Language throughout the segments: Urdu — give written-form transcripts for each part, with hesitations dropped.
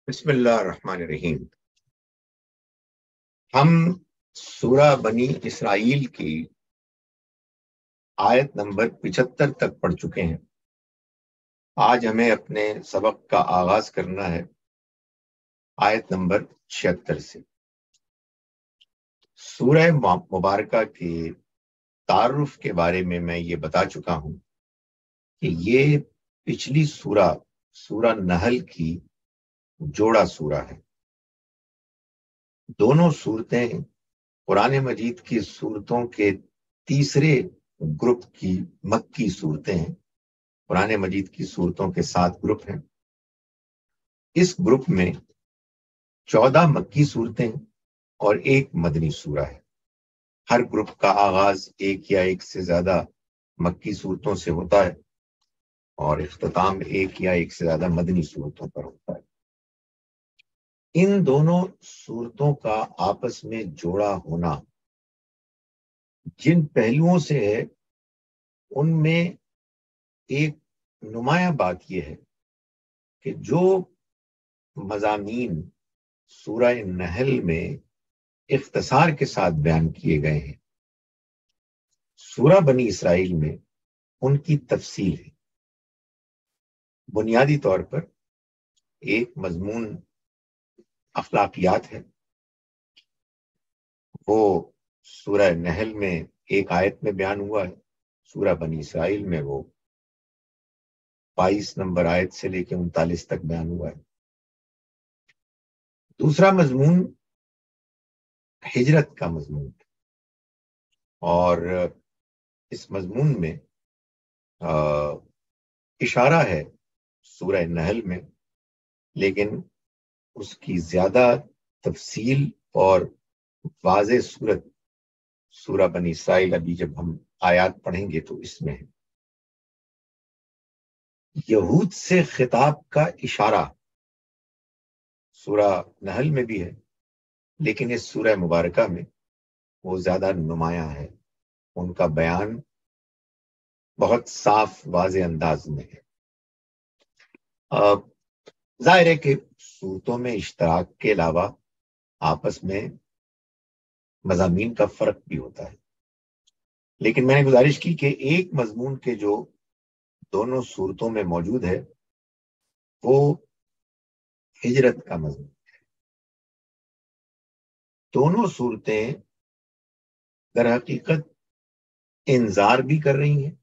بسم اللہ الرحمن الرحیم۔ ہم سورہ بنی اسرائیل کی آیت نمبر 75 تک پڑھ چکے ہیں۔ آج ہمیں اپنے سبق کا آغاز کرنا ہے آیت نمبر 76 سے۔ سورہ مبارکہ کے تعارف کے بارے میں یہ بتا چکا ہوں کہ یہ پچھلی سورہ نحل کی جوڑا سورہ ہے۔ دونوں صورتیں قرآن مجید کی صورتوں کے تیسرے گروپ کی مکی صورتیں ہیں۔ قرآن مجید کی صورتوں کے 7 گروپ ہیں۔ اس گروپ میں 14 مکی صورتیں اور 1 مدنی سورہ ہے۔ ہر گروپ کا آغاز ایک یا ایک سے زیادہ مکی صورتوں سے ہوتا ہے اور اختتام ایک یا ایک سے زیادہ مدنی صورتوں پر ہوتا ہے۔ ان دونوں صورتوں کا آپس میں جوڑا ہونا جن پہلوؤں سے ہے ان میں ایک نمایاں بات یہ ہے کہ جو مضامین سورہ نحل میں اختصار کے ساتھ بیان کیے گئے ہیں، سورہ بنی اسرائیل میں ان کی تفصیل ہے۔ بنیادی طور پر ایک مضمون اخلاقیات ہے، وہ سورہ نحل میں ایک آیت میں بیان ہوا ہے، سورہ بنی اسرائیل میں وہ 22 نمبر آیت سے لے کے 39 تک بیان ہوا ہے۔ دوسرا مضمون ہجرت کا مضمون ہے، اور اس مضمون میں اشارہ ہے سورہ نحل میں، لیکن اس کی زیادہ تفصیل اور واضح صورت سورہ بنی اسرائیل ابھی جب ہم آیات پڑھیں گے تو اس میں ہے۔ یہود سے خطاب کا اشارہ سورہ نحل میں بھی ہے، لیکن اس سورہ مبارکہ میں وہ زیادہ نمایاں ہے، ان کا بیان بہت صاف واضح انداز میں ہے۔ ظاہر ہے کہ صورتوں میں اشتراک کے علاوہ آپس میں مضامین کا فرق بھی ہوتا ہے، لیکن میں نے گزارش کی کہ ایک مضمون کے جو دونوں صورتوں میں موجود ہے وہ ہجرت کا مضمون ہے۔ دونوں صورتیں در حقیقت انذار بھی کر رہی ہیں،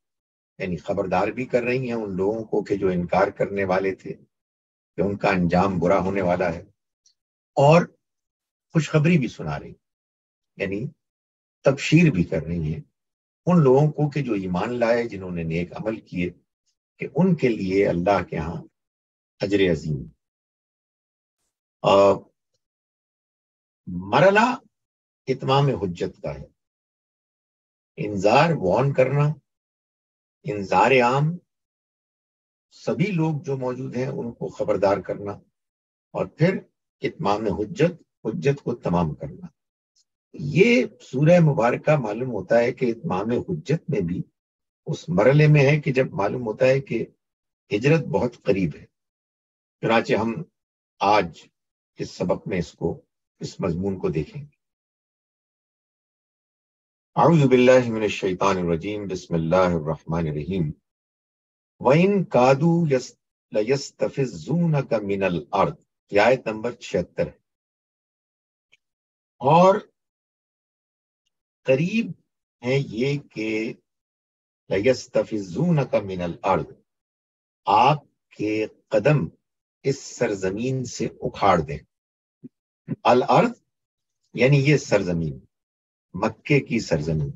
یعنی خبردار بھی کر رہی ہیں ان لوگوں کو کہ جو انکار کرنے والے تھے کہ ان کا انجام برا ہونے والا ہے، اور خوشخبری بھی سنا رہی، یعنی تبشیر بھی کر رہی ہیں ان لوگوں کو کہ جو ایمان لائے، جنہوں نے نیک عمل کیے، کہ ان کے لیے اللہ کے ہاں اجر عظیم۔ مرحلہ اتمام حجت کا ہے، انذار وارن کرنا، انذار عام سبھی لوگ جو موجود ہیں ان کو خبردار کرنا، اور پھر اتمام حجت کو تمام کرنا۔ یہ سورہ مبارکہ معلوم ہوتا ہے کہ اتمام حجت میں بھی اس مرحلے میں ہے کہ جب معلوم ہوتا ہے کہ ہجرت بہت قریب ہے۔ چنانچہ ہم آج اس سبق میں اس مضمون کو دیکھیں گے۔ اعوذ باللہ من الشیطان الرجیم، بسم اللہ الرحمن الرحیم۔ وَإِن كَادُوا لَيَسْتَفِزُّونَكَ مِنَ الْأَرْضِ، یہ آیت نمبر 76 ہے۔ اور قریب ہے یہ کہ لَيَسْتَفِزُّونَكَ مِنَ الْأَرْضِ، آپ کے قدم اس سرزمین سے اکھاڑ دیں۔ الارض یعنی یہ سرزمین، مکے کی سرزمین۔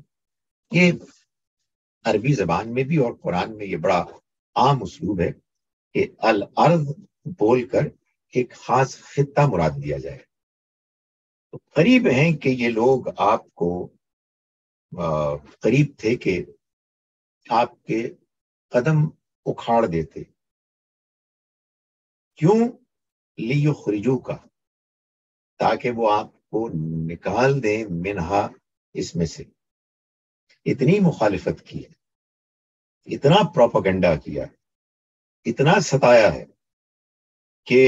یہ عربی زبان میں بھی اور قرآن میں یہ بڑا عام اسلوب ہے کہ الارض بول کر ایک خاص خطہ مراد دیا جائے۔ تو قریب ہیں کہ یہ لوگ آپ کو قریب تھے کہ آپ کے قدم اکھاڑ دیتے۔ کیوں؟ لیخرجوکا، تاکہ وہ آپ کو نکال دیں، منہا، اس میں سے۔ اتنی مخالفت کی ہے، اتنا پروپیگنڈا کیا، اتنا ستایا ہے کہ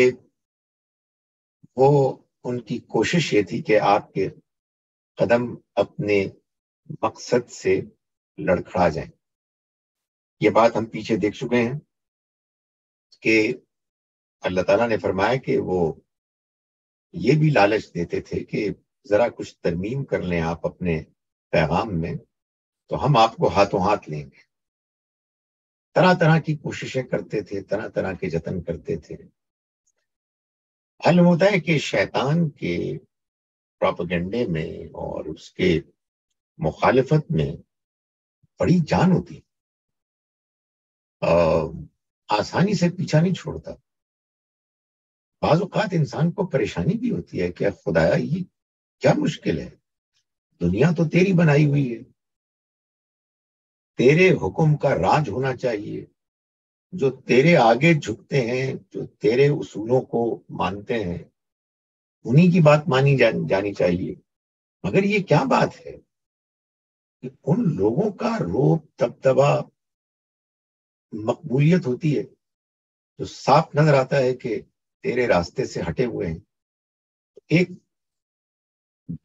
وہ ان کی کوشش یہ تھی کہ آپ کے قدم اپنے مقصد سے لڑکھڑا جائیں. یہ بات ہم پیچھے دیکھ چکے ہیں کہ اللہ تعالیٰ نے فرمایا کہ وہ یہ بھی لالچ دیتے تھے کہ ذرا کچھ ترمیم کر لیں آپ اپنے پیغام میں تو ہم آپ کو ہاتھوں ہاتھ لیں گے. طرح طرح کی کوششیں کرتے تھے، طرح طرح کے جتن کرتے تھے. معلوم ہوتا ہے کہ شیطان کے پروپیگنڈے میں اور اس کے مخالفت میں بڑی جان ہوتی، آسانی سے پیچھا نہیں چھوڑتا. بعض اوقات انسان کو پریشانی بھی ہوتی ہے کہ خدایا یہ کیا مشکل ہے، دنیا تو تیری بنائی ہوئی ہے، تیرے حکم کا راج ہونا چاہیے، جو تیرے آگے جھکتے ہیں، جو تیرے اصولوں کو مانتے ہیں، انہی کی بات مانی جانی چاہیے. مگر یہ کیا بات ہے کہ ان لوگوں کا روب دبدبا مقبولیت ہوتی ہے جو صاف نظر آتا ہے کہ تیرے راستے سے ہٹے ہوئے ہیں. ایک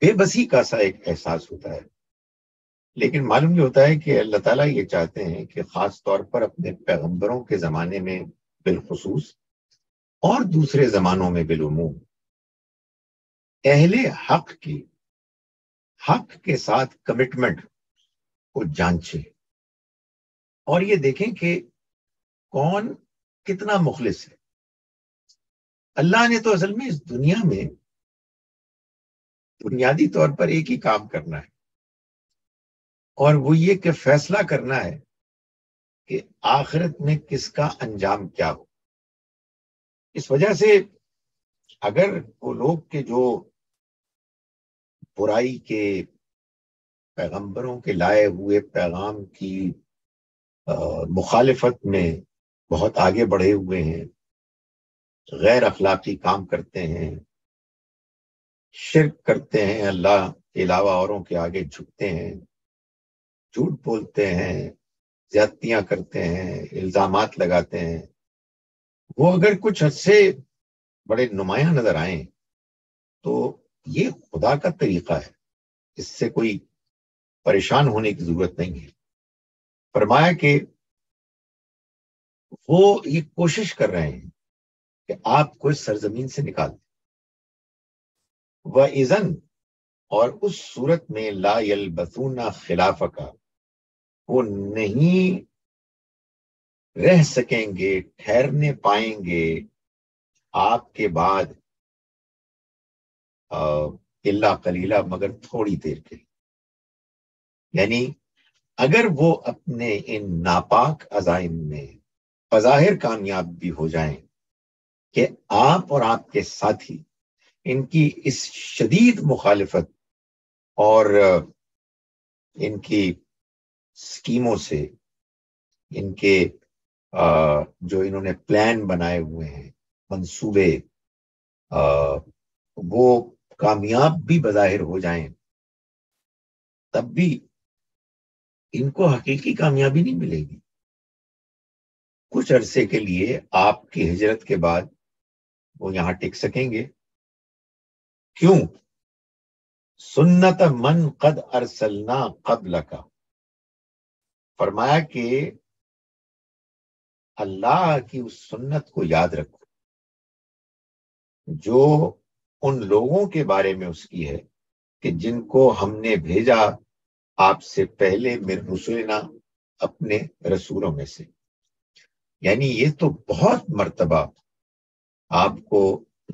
بے بسی کا سا ایک احساس ہوتا ہے. لیکن معلوم یہ ہوتا ہے کہ اللہ تعالیٰ یہ چاہتے ہیں کہ خاص طور پر اپنے پیغمبروں کے زمانے میں بالخصوص اور دوسرے زمانوں میں بالعموم اہل حق کی حق کے ساتھ کمٹمنٹ کو جانچے اور یہ دیکھیں کہ کون کتنا مخلص ہے. اللہ نے تو اصل میں اس دنیا میں بنیادی طور پر ایک ہی کام کرنا ہے اور وہ یہ کہ فیصلہ کرنا ہے کہ آخرت میں کس کا انجام کیا ہو. اس وجہ سے اگر وہ لوگ کے جو برائی کے پیغمبروں کے لائے ہوئے پیغام کی مخالفت میں بہت آگے بڑھے ہوئے ہیں، غیر اخلاقی کام کرتے ہیں، شرک کرتے ہیں، اللہ کے علاوہ اوروں کے آگے جھکتے ہیں، جھوٹ بولتے ہیں، زیادتیاں کرتے ہیں، الزامات لگاتے ہیں، وہ اگر کچھ حد سے بڑے نمایاں نظر آئیں تو یہ خدا کا طریقہ ہے، اس سے کوئی پریشان ہونے کی ضرورت نہیں ہے. فرمایا کہ وہ یہ کوشش کر رہے ہیں کہ آپ کو اس سرزمین سے نکال دیں. وَإِذَنْ اور اس صورت میں لا یلبثون خلافک وہ نہیں رہ سکیں گے، ٹھہرنے پائیں گے آپ کے بعد الا قلیلا مگر تھوڑی دیر کے. یعنی اگر وہ اپنے ان ناپاک عزائم میں بظاہر کامیاب بھی ہو جائیں کہ آپ اور آپ کے ساتھی ان کی اس شدید مخالفت اور ان کی سکیموں سے، ان کے جو انہوں نے پلان بنائے ہوئے ہیں، منصوبے، وہ کامیاب بھی بظاہر ہو جائیں، تب بھی ان کو حقیقی کامیابی نہیں ملے گی. کچھ عرصے کے لیے آپ کی ہجرت کے بعد وہ یہاں ٹک سکیں گے. کیوں؟ سنت من قد ارسلنا قبلک، فرمایا کہ اللہ کی اس سنت کو یاد رکھو جو ان لوگوں کے بارے میں اس کی ہے کہ جن کو ہم نے بھیجا آپ سے پہلے من رسولنا اپنے رسولوں میں سے. یعنی یہ تو بہت مرتبہ آپ کو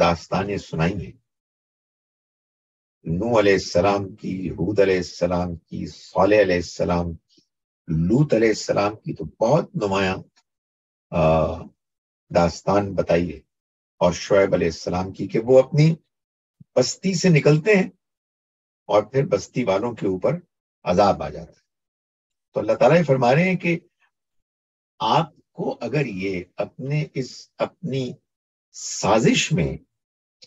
داستانیں سنائی ہیں، نوح علیہ السلام کی، ہود علیہ السلام کی، صالح علیہ السلام کی، لوط علیہ السلام کی، تو بہت نمایاں داستان بتائی ہے. اور شعیب علیہ السلام کی کہ وہ اپنی بستی سے نکلتے ہیں اور پھر بستی والوں کے اوپر عذاب آ جاتا ہے. تو اللہ تعالیٰ فرما رہے ہیں کہ آپ کو اگر یہ اپنی سازش میں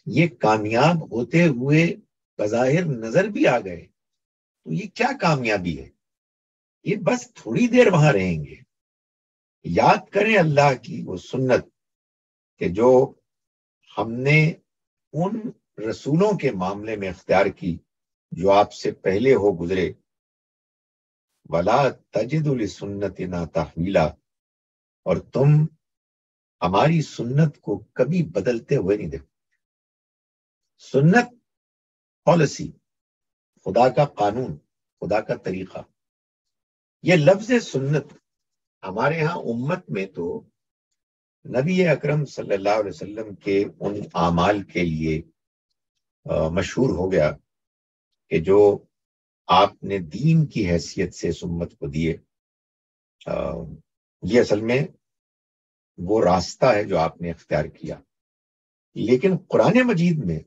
یہ کامیاب ہوتے ہوئے بظاہر نظر بھی آ گئے تو یہ کیا کامیابی ہے؟ یہ بس تھوڑی دیر وہاں رہیں گے. یاد کریں اللہ کی وہ سنت کہ جو ہم نے ان رسولوں کے معاملے میں اختیار کی جو آپ سے پہلے ہو گزرے، وَلَا تَجِدُ لِسُنَّتِنَا تَحْوِيلًا، اور تم ہماری سنت کو کبھی بدلتے ہوئے نہیں دیکھو۔ سنت پالیسی، خدا کا قانون، خدا کا طریقہ۔ یہ لفظ سنت ہمارے ہاں امت میں تو نبی اکرم صلی اللہ علیہ وسلم کے ان اعمال کے لیے مشہور ہو گیا کہ جو آپ نے دین کی حیثیت سے اس امت کو دیے۔ یہ اصل میں وہ راستہ ہے جو آپ نے اختیار کیا۔ لیکن قرآن مجید میں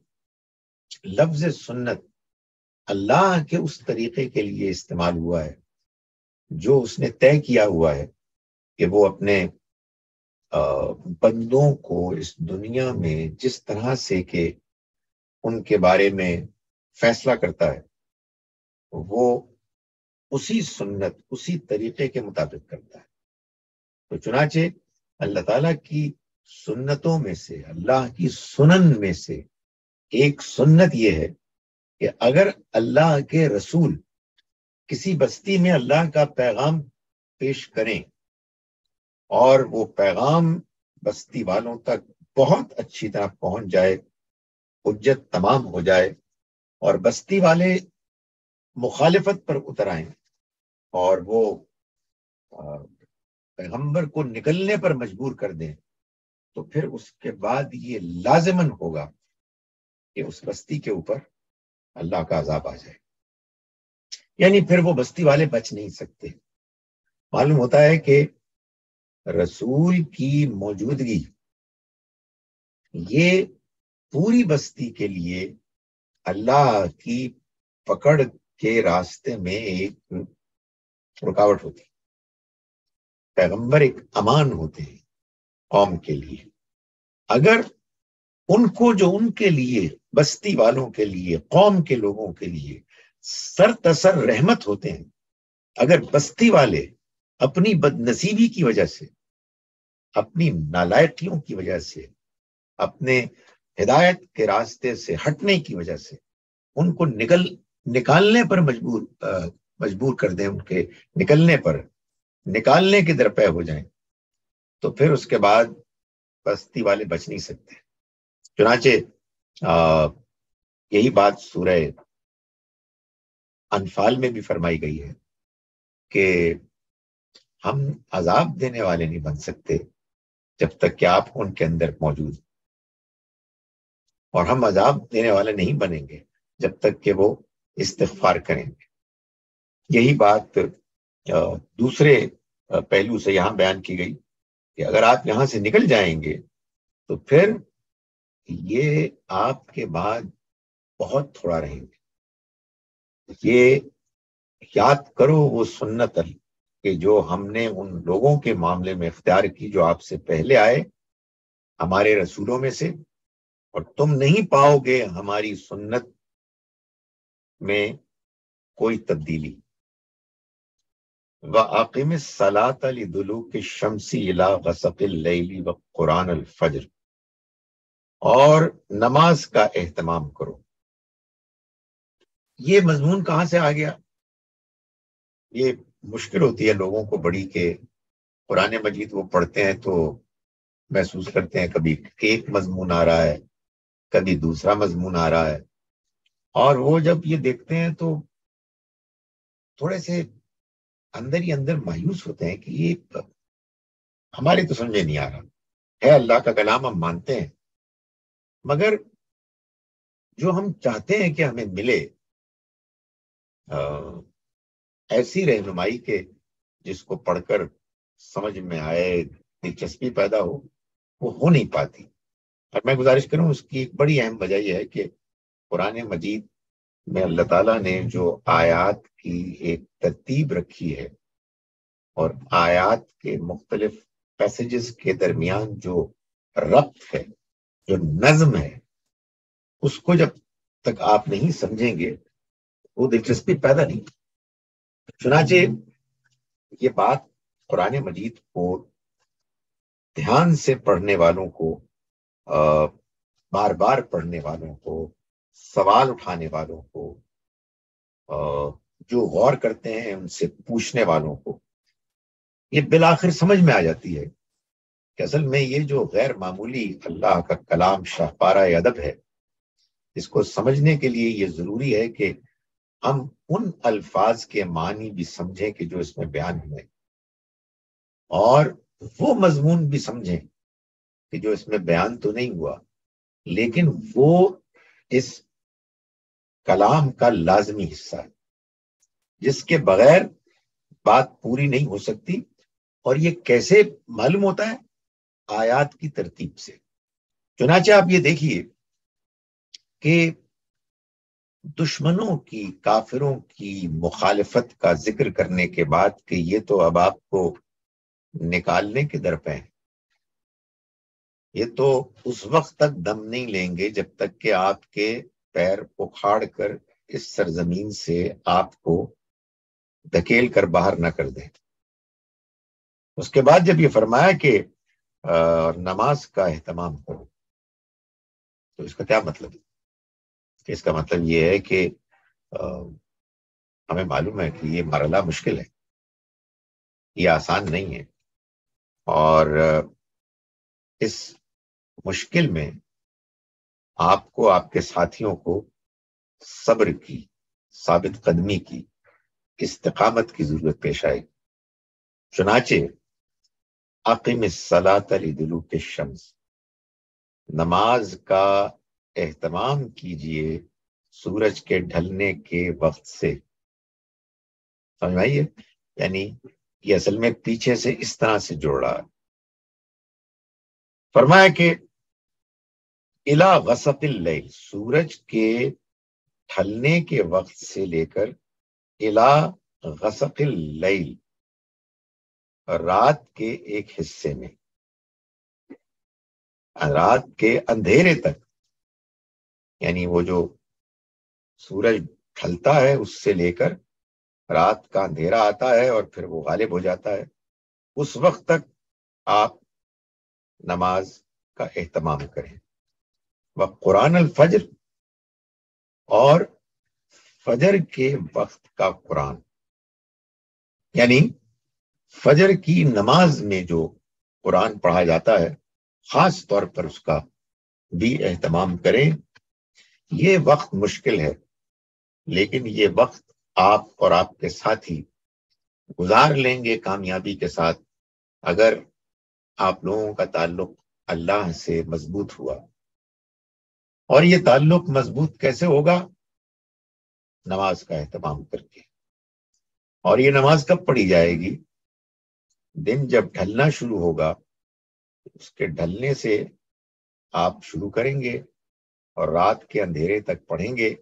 لفظ سنت اللہ کے اس طریقے کے لیے استعمال ہوا ہے جو اس نے طے کیا ہوا ہے کہ وہ اپنے بندوں کو اس دنیا میں جس طرح سے کہ ان کے بارے میں فیصلہ کرتا ہے وہ اسی سنت، اسی طریقے کے مطابق کرتا ہے۔ تو چنانچہ اللہ تعالیٰ کی سنتوں میں سے، اللہ کی سنن میں سے ایک سنت یہ ہے کہ اگر اللہ کے رسول کسی بستی میں اللہ کا پیغام پیش کریں اور وہ پیغام بستی والوں تک بہت اچھی طرح پہنچ جائے، حجت تمام ہو جائے اور بستی والے مخالفت پر اتر آئیں اور وہ پیغمبر کو نکلنے پر مجبور کر دیں، تو پھر اس کے بعد یہ لازماً ہوگا کہ اس بستی کے اوپر اللہ کا عذاب آ جائے، یعنی پھر وہ بستی والے بچ نہیں سکتے۔ معلوم ہوتا ہے کہ رسول کی موجودگی یہ پوری بستی کے لیے اللہ کی پکڑ کے راستے میں ایک رکاوٹ ہوتی ہے۔ پیغمبر ایک امان ہوتے ہیں قوم کے لیے۔ اگر ان کو جو ان کے لیے، بستی والوں کے لیے، قوم کے لوگوں کے لیے سر تسر رحمت ہوتے ہیں، اگر بستی والے اپنی بد نصیبی کی وجہ سے، اپنی نالائقیوں کی وجہ سے، اپنے ہدایت کے راستے سے ہٹنے کی وجہ سے ان کو نکالنے پر مجبور کر دیں، ان کے نکالنے کے درپے ہو جائیں، تو پھر اس کے بعد بستی والے بچ نہیں سکتے۔ چنانچہ یہی بات سورہ انفال میں بھی فرمائی گئی ہے کہ ہم عذاب دینے والے نہیں بن سکتے جب تک کہ آپ ان کے اندر موجود، اور ہم عذاب دینے والے نہیں بنیں گے جب تک کہ وہ استغفار کریں گے۔ یہی بات دوسرے پہلو سے یہاں بیان کی گئی کہ اگر آپ یہاں سے نکل جائیں گے تو پھر یہ آپ کے بعد بہت تھوڑا رہیں گے۔ یہ یاد کرو وہ سنت کہ جو ہم نے ان لوگوں کے معاملے میں اختیار کی جو آپ سے پہلے آئے ہمارے رسولوں میں سے، اور تم نہیں پاؤ گے ہماری سنت میں کوئی تبدیلی۔ وَأَقِمِ الصَّلَاةَ لِدُلُوكِ الشَّمْسِ إِلَىٰ غَسَقِ اللَّيْلِ وَقُرْآنَ الْفَجْرِ، اور نماز کا اہتمام کرو۔ یہ مضمون کہاں سے آ گیا؟ یہ مشکل ہوتی ہے لوگوں کو بڑی کہ قرآن مجید وہ پڑھتے ہیں تو محسوس کرتے ہیں کبھی ایک مضمون آ رہا ہے، کبھی دوسرا مضمون آ رہا ہے، اور وہ جب یہ دیکھتے ہیں تو تھوڑے سے اندر ہی اندر مایوس ہوتے ہیں کہ یہ ہمارے تو سمجھے نہیں آ رہا ہے۔ اللہ کا کلام ہم مانتے ہیں، مگر جو ہم چاہتے ہیں کہ ہمیں ملے ایسی رہنمائی کے جس کو پڑھ کر سمجھ میں آئے، دلچسپی پیدا ہو، وہ ہو نہیں پاتی۔ اور میں گزارش کروں، اس کی ایک بڑی اہم وجہ یہ ہے کہ قرآن مجید میں اللہ تعالیٰ نے جو آیات کی ایک ترتیب رکھی ہے اور آیات کے مختلف پیسیجز کے درمیان جو ربط ہے، جو نظم ہے، اس کو جب تک آپ نہیں سمجھیں گے وہ دلچسپی پیدا نہیں۔ چنانچہ یہ بات قرآن مجید کو دھیان سے پڑھنے والوں کو بار بار پڑھنے والوں کو، سوال اٹھانے والوں کو، جو غور کرتے ہیں ان سے پوچھنے والوں کو یہ بالآخر سمجھ میں آ جاتی ہے کہ اصل میں یہ جو غیر معمولی اللہ کا کلام شاہپارہ ادب ہے، اس کو سمجھنے کے لیے یہ ضروری ہے کہ ہم ان الفاظ کے معنی بھی سمجھیں کہ جو اس میں بیان ہوئے، اور وہ مضمون بھی سمجھیں کہ جو اس میں بیان تو نہیں ہوا لیکن وہ اس کلام کا لازمی حصہ ہے، جس کے بغیر بات پوری نہیں ہو سکتی۔ اور یہ کیسے معلوم ہوتا ہے؟ آیات کی ترتیب سے۔ چنانچہ آپ یہ دیکھیے کہ دشمنوں کی، کافروں کی مخالفت کا ذکر کرنے کے بعد کہ یہ تو اب آپ کو نکالنے کے در پہ ہیں، یہ تو اس وقت تک دم نہیں لیں گے جب تک کہ آپ کے پیر اکھاڑ کر اس سرزمین سے آپ کو دھکیل کر باہر نہ کر دیں۔ اس کے بعد جب یہ فرمایا کہ نماز کا اہتمام کرو، تو اس کا کیا مطلب ہے؟ اس کا مطلب یہ ہے کہ ہمیں معلوم ہے کہ یہ مرحلہ مشکل ہے، یہ آسان نہیں ہے، اور اس مشکل میں آپ کو، آپ کے ساتھیوں کو صبر کی، ثابت قدمی کی، استقامت کی ضرورت پیش آئے۔ چنانچہ اقم الصلاۃ لدلوک الشمس، نماز کا اہتمام کیجئے سورج کے ڈھلنے کے وقت سے۔ سمجھ میں آئیے؟ یعنی یہ اصل میں پیچھے سے اس طرح سے جوڑ رہا ہے۔ فرمایا کہ الی غسق اللیل، سورج کے ڈھلنے کے وقت سے لے کر الی غسق اللیل، رات کے ایک حصے میں، رات کے اندھیرے تک، یعنی وہ جو سورج ڈھلتا ہے اس سے لے کر رات کا اندھیرا آتا ہے اور پھر وہ غالب ہو جاتا ہے، اس وقت تک آپ نماز کا اہتمام کریں۔ وقرآن الفجر، اور فجر کے وقت کا قرآن، یعنی فجر کی نماز میں جو قرآن پڑھا جاتا ہے خاص طور پر اس کا بھی اہتمام کریں۔ یہ وقت مشکل ہے لیکن یہ وقت آپ اور آپ کے ساتھی گزار لیں گے کامیابی کے ساتھ اگر آپ لوگوں کا تعلق اللہ سے مضبوط ہوا۔ اور یہ تعلق مضبوط کیسے ہوگا؟ نماز کا اہتمام کر کے۔ اور یہ نماز کب پڑھی جائے گی؟ دن جب ڈھلنا شروع ہوگا، اس کے ڈھلنے سے آپ شروع کریں گے اور رات کے اندھیرے تک پڑھیں گے۔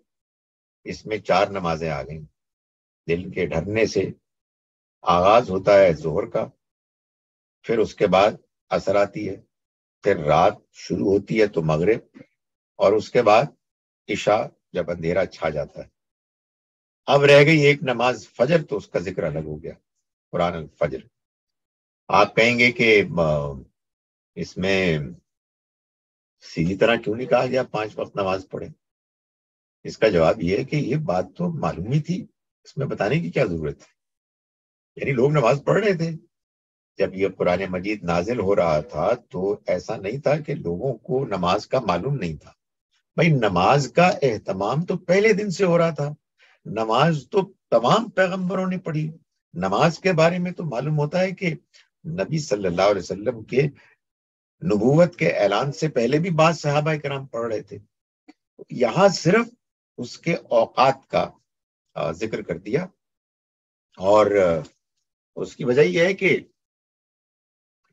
اس میں 4 نمازیں آ گئیں۔ دن کے ڈھلنے سے آغاز ہوتا ہے ظہر کا، پھر اس کے بعد عصر آتی ہے، پھر رات شروع ہوتی ہے تو مغرب، اور اس کے بعد عشاء جب اندھیرا چھا جاتا ہے۔ اب رہ گئی ایک نماز فجر، تو اس کا ذکر الگ ہو گیا، قرآن الفجر۔ آپ کہیں گے کہ اس میں سیدھی طرح کیوں نہیں کہا گیا 5 وقت نماز پڑھیں؟ اس کا جواب یہ ہے کہ یہ بات تو معلوم ہی تھی، اس میں بتانے کی کیا ضرورت ہے؟ یعنی لوگ نماز پڑھ رہے تھے جب یہ قرآن مجید نازل ہو رہا تھا، تو ایسا نہیں تھا کہ لوگوں کو نماز کا معلوم نہیں تھا۔ بھائی نماز کا اہتمام تو پہلے دن سے ہو رہا تھا، نماز تو تمام پیغمبروں نے پڑھی۔ نماز کے بارے میں تو معلوم ہوتا ہے کہ نبی صلی اللہ علیہ وسلم کے نبوت کے اعلان سے پہلے بھی بعض صحابہ کرام پڑھ رہے تھے۔ یہاں صرف اس کے اوقات کا ذکر کر دیا، اور اس کی وجہ یہ ہے کہ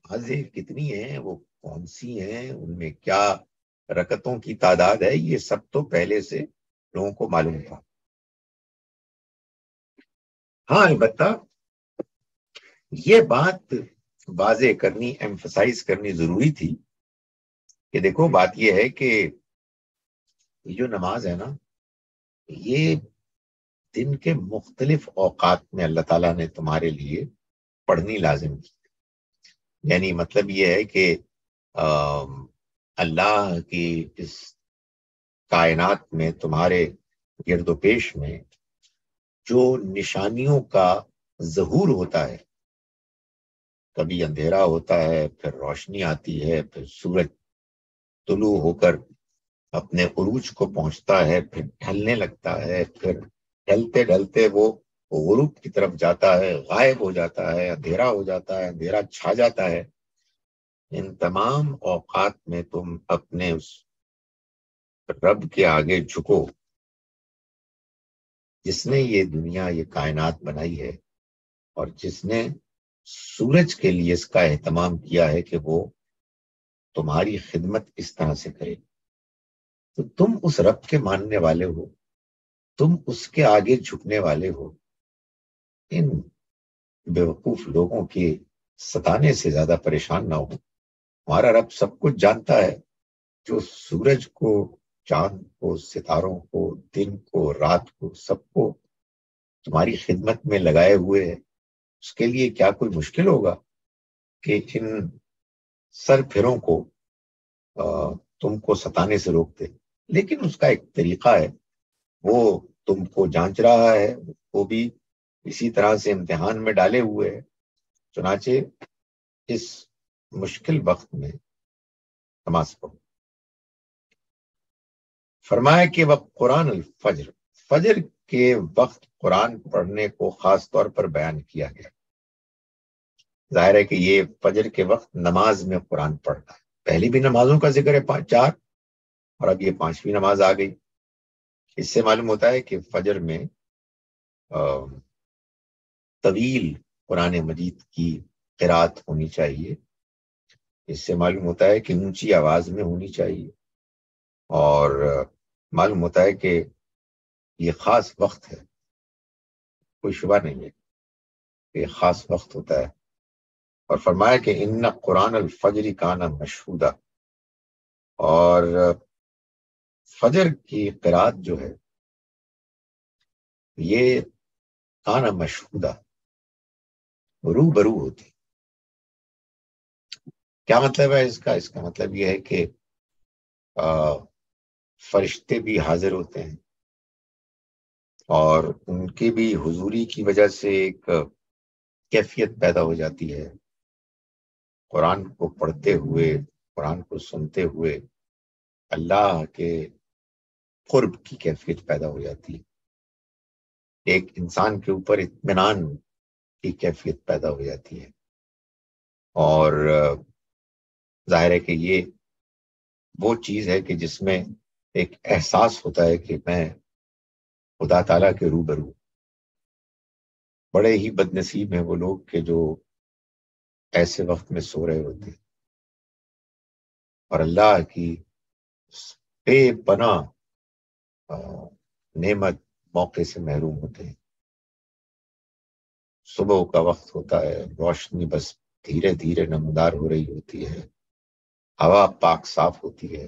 نمازیں کتنی ہیں، وہ کون سی ہیں، ان میں کیا رکعتوں کی تعداد ہے، یہ سب تو پہلے سے لوگوں کو معلوم تھا۔ ہاں البتہ یہ بات واضح کرنی، ایمفسائز کرنی ضروری تھی کہ دیکھو بات یہ ہے کہ یہ جو نماز ہے نا، یہ دن کے مختلف اوقات میں اللہ تعالیٰ نے تمہارے لیے پڑھنی لازم کی۔ یعنی مطلب یہ ہے کہ اللہ کی اس کائنات میں، تمہارے گرد و پیش میں جو نشانیوں کا ظہور ہوتا ہے، کبھی اندھیرا ہوتا ہے، پھر روشنی آتی ہے، پھر سورج طلوع ہو کر اپنے عروج کو پہنچتا ہے، پھر ڈھلنے لگتا ہے، پھر ڈھلتے ڈھلتے وہ غروب کی طرف جاتا ہے، غائب ہو جاتا ہے، اندھیرا ہو جاتا ہے، اندھیرا چھا جاتا ہے۔ ان تمام اوقات میں تم اپنے اس رب کے آگے جھکو جس نے یہ دنیا، یہ کائنات بنائی ہے، اور جس نے سورج کے لیے اس کا اہتمام کیا ہے کہ وہ تمہاری خدمت اس طرح سے کرے۔ تو تم اس رب کے ماننے والے ہو، تم اس کے آگے جھکنے والے ہو۔ ان بیوقوف لوگوں کے ستانے سے زیادہ پریشان نہ ہو۔ ہمارا رب سب کچھ جانتا ہے، جو سورج کو، چاند کو، ستاروں کو، دن کو، رات کو، سب کو تمہاری خدمت میں لگائے ہوئے ہے۔ اس کے لیے کیا کوئی مشکل ہوگا کہ ان سر پھروں کو تم کو ستانے سے روک دے؟ لیکن اس کا ایک طریقہ ہے، وہ تم کو جانچ رہا ہے، وہ بھی اسی طرح سے امتحان میں ڈالے ہوئے ہے۔ چنانچہ اس مشکل وقت میں نماز پڑھو۔ فرمایا کہ وقت قرآن الفجر، فجر کے وقت قرآن پڑھنے کو خاص طور پر بیان کیا گیا۔ ظاہر ہے کہ یہ فجر کے وقت نماز میں قرآن پڑھنا ہے۔ پہلی بھی نمازوں کا ذکر ہے 4، اور اب یہ 5ویں نماز آ گئی۔ اس سے معلوم ہوتا ہے کہ فجر میں طویل قرآن مجید کی قرات ہونی چاہیے۔ اس سے معلوم ہوتا ہے کہ اونچی آواز میں ہونی چاہیے، اور معلوم ہوتا ہے کہ یہ خاص وقت ہے، کوئی شبہ نہیں ہے کہ یہ خاص وقت ہوتا ہے۔ اور فرمایا کہ ان قرآن الفجر کان مشہودا، اور فجر کی قرات جو ہے یہ کان مشہودا، روبرو ہوتی۔ کیا مطلب ہے اس کا؟ اس کا مطلب یہ ہے کہ فرشتے بھی حاضر ہوتے ہیں، اور ان کی بھی حضوری کی وجہ سے ایک کیفیت پیدا ہو جاتی ہے۔ قرآن کو پڑھتے ہوئے، قرآن کو سنتے ہوئے اللہ کے قرب کی کیفیت پیدا ہو جاتی ہے، ایک انسان کے اوپر اطمینان کی کیفیت پیدا ہو جاتی ہے۔ اور ظاہر ہے کہ یہ وہ چیز ہے کہ جس میں ایک احساس ہوتا ہے کہ میں خدا تعالیٰ کے روبرو۔ بڑے ہی بد نصیب ہیں وہ لوگ کہ جو ایسے وقت میں سو رہے ہوتے ہیں اور اللہ کی بے پناہ نعمت موقع سے محروم ہوتے ہیں۔ صبح کا وقت ہوتا ہے، روشنی بس دھیرے دھیرے نمودار ہو رہی ہوتی ہے، ہوا پاک صاف ہوتی ہے،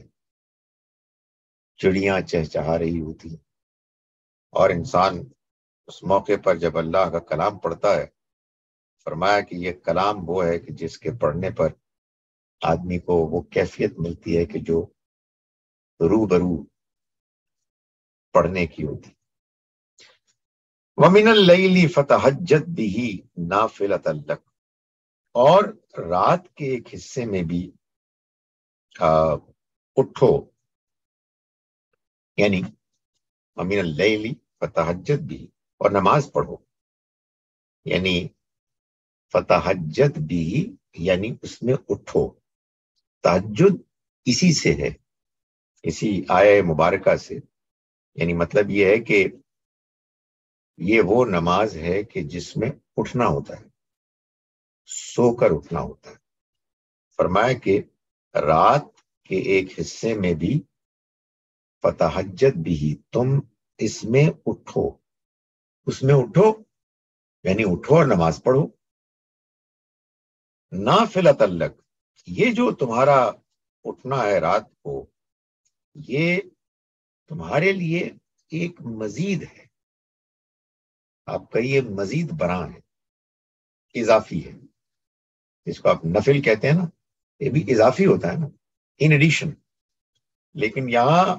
چڑیاں چہچہا رہی ہوتی ہیں، اور انسان اس موقع پر جب اللہ کا کلام پڑھتا ہے، فرمایا کہ یہ کلام وہ ہے کہ جس کے پڑھنے پر آدمی کو وہ کیفیت ملتی ہے کہ جو روبرو پڑھنے کی ہوتی۔ وَمِنَ اللَّيْلِ فَتَهَجَّدْ بِهِ نَافِلَةً لَكَ، اور رات کے ایک حصے میں بھی اٹھو، یعنی وَمِنَ اللَّيْلِ فَتَهَجَّدْ بِهِ، اور نماز پڑھو، یعنی فتحجد بھی، یعنی اس میں اٹھو۔ تہجد اسی سے ہے، اسی آیہ مبارکہ سے، یعنی مطلب یہ ہے کہ یہ وہ نماز ہے کہ جس میں اٹھنا ہوتا ہے، سو کر اٹھنا ہوتا ہے۔ فرمایا کہ رات کے ایک حصے میں بھی فتحجد بھی، تم اس میں اٹھو، اس میں اٹھو یعنی اٹھو اور نماز پڑھو۔ نافلۃ لک، یہ جو تمہارا اٹھنا ہے رات کو، یہ تمہارے لیے ایک مزید ہے۔ آپ کا یہ مزید برآں ہے، اضافی ہے، جس کو آپ نفل کہتے ہیں نا، یہ بھی اضافی ہوتا ہے نا۔ In addition. لیکن یہاں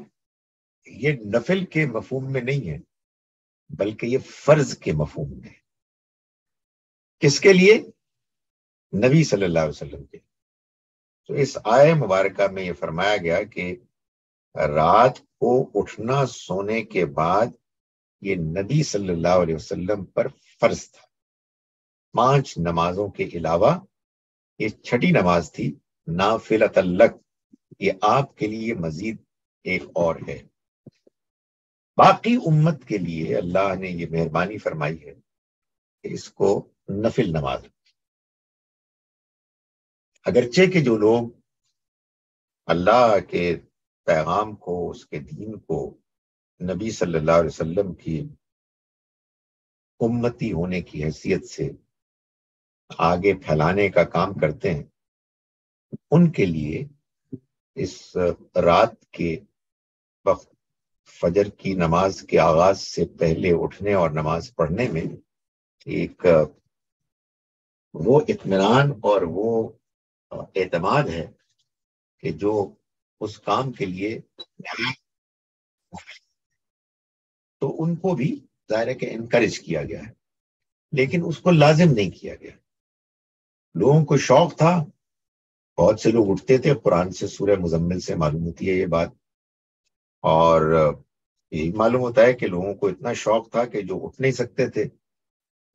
یہ نفل کے مفہوم میں نہیں ہے، بلکہ یہ فرض کے مفہوم میں ہے. کس کے لیے؟ نبی صلی اللہ علیہ وسلم کے. تو اس آیہ مبارکہ میں یہ فرمایا گیا کہ رات کو اٹھنا سونے کے بعد یہ نبی صلی اللہ علیہ وسلم پر فرض تھا. 5 نمازوں کے علاوہ یہ 6ٹھی نماز تھی، نافلۃ لک، یہ آپ کے لیے مزید ایک اور ہے. باقی امت کے لیے اللہ نے یہ مہربانی فرمائی ہے کہ اس کو نفل نماز. اگرچہ کہ جو لوگ اللہ کے پیغام کو، اس کے دین کو، نبی صلی اللہ علیہ وسلم کی امتی ہونے کی حیثیت سے آگے پھیلانے کا کام کرتے ہیں، ان کے لیے اس رات کے وقت فجر کی نماز کے آغاز سے پہلے اٹھنے اور نماز پڑھنے میں ایک وہ اطمینان اور وہ اعتماد ہے کہ جو اس کام کے لیے تو ان کو بھی ظاہر ہے کہ انکریج کیا گیا ہے، لیکن اس کو لازم نہیں کیا گیا. لوگوں کو شوق تھا، بہت سے لوگ اٹھتے تھے. قرآن سے سورہ مزمل سے معلوم ہوتی ہے یہ بات، اور یہی معلوم ہوتا ہے کہ لوگوں کو اتنا شوق تھا کہ جو اٹھ نہیں سکتے تھے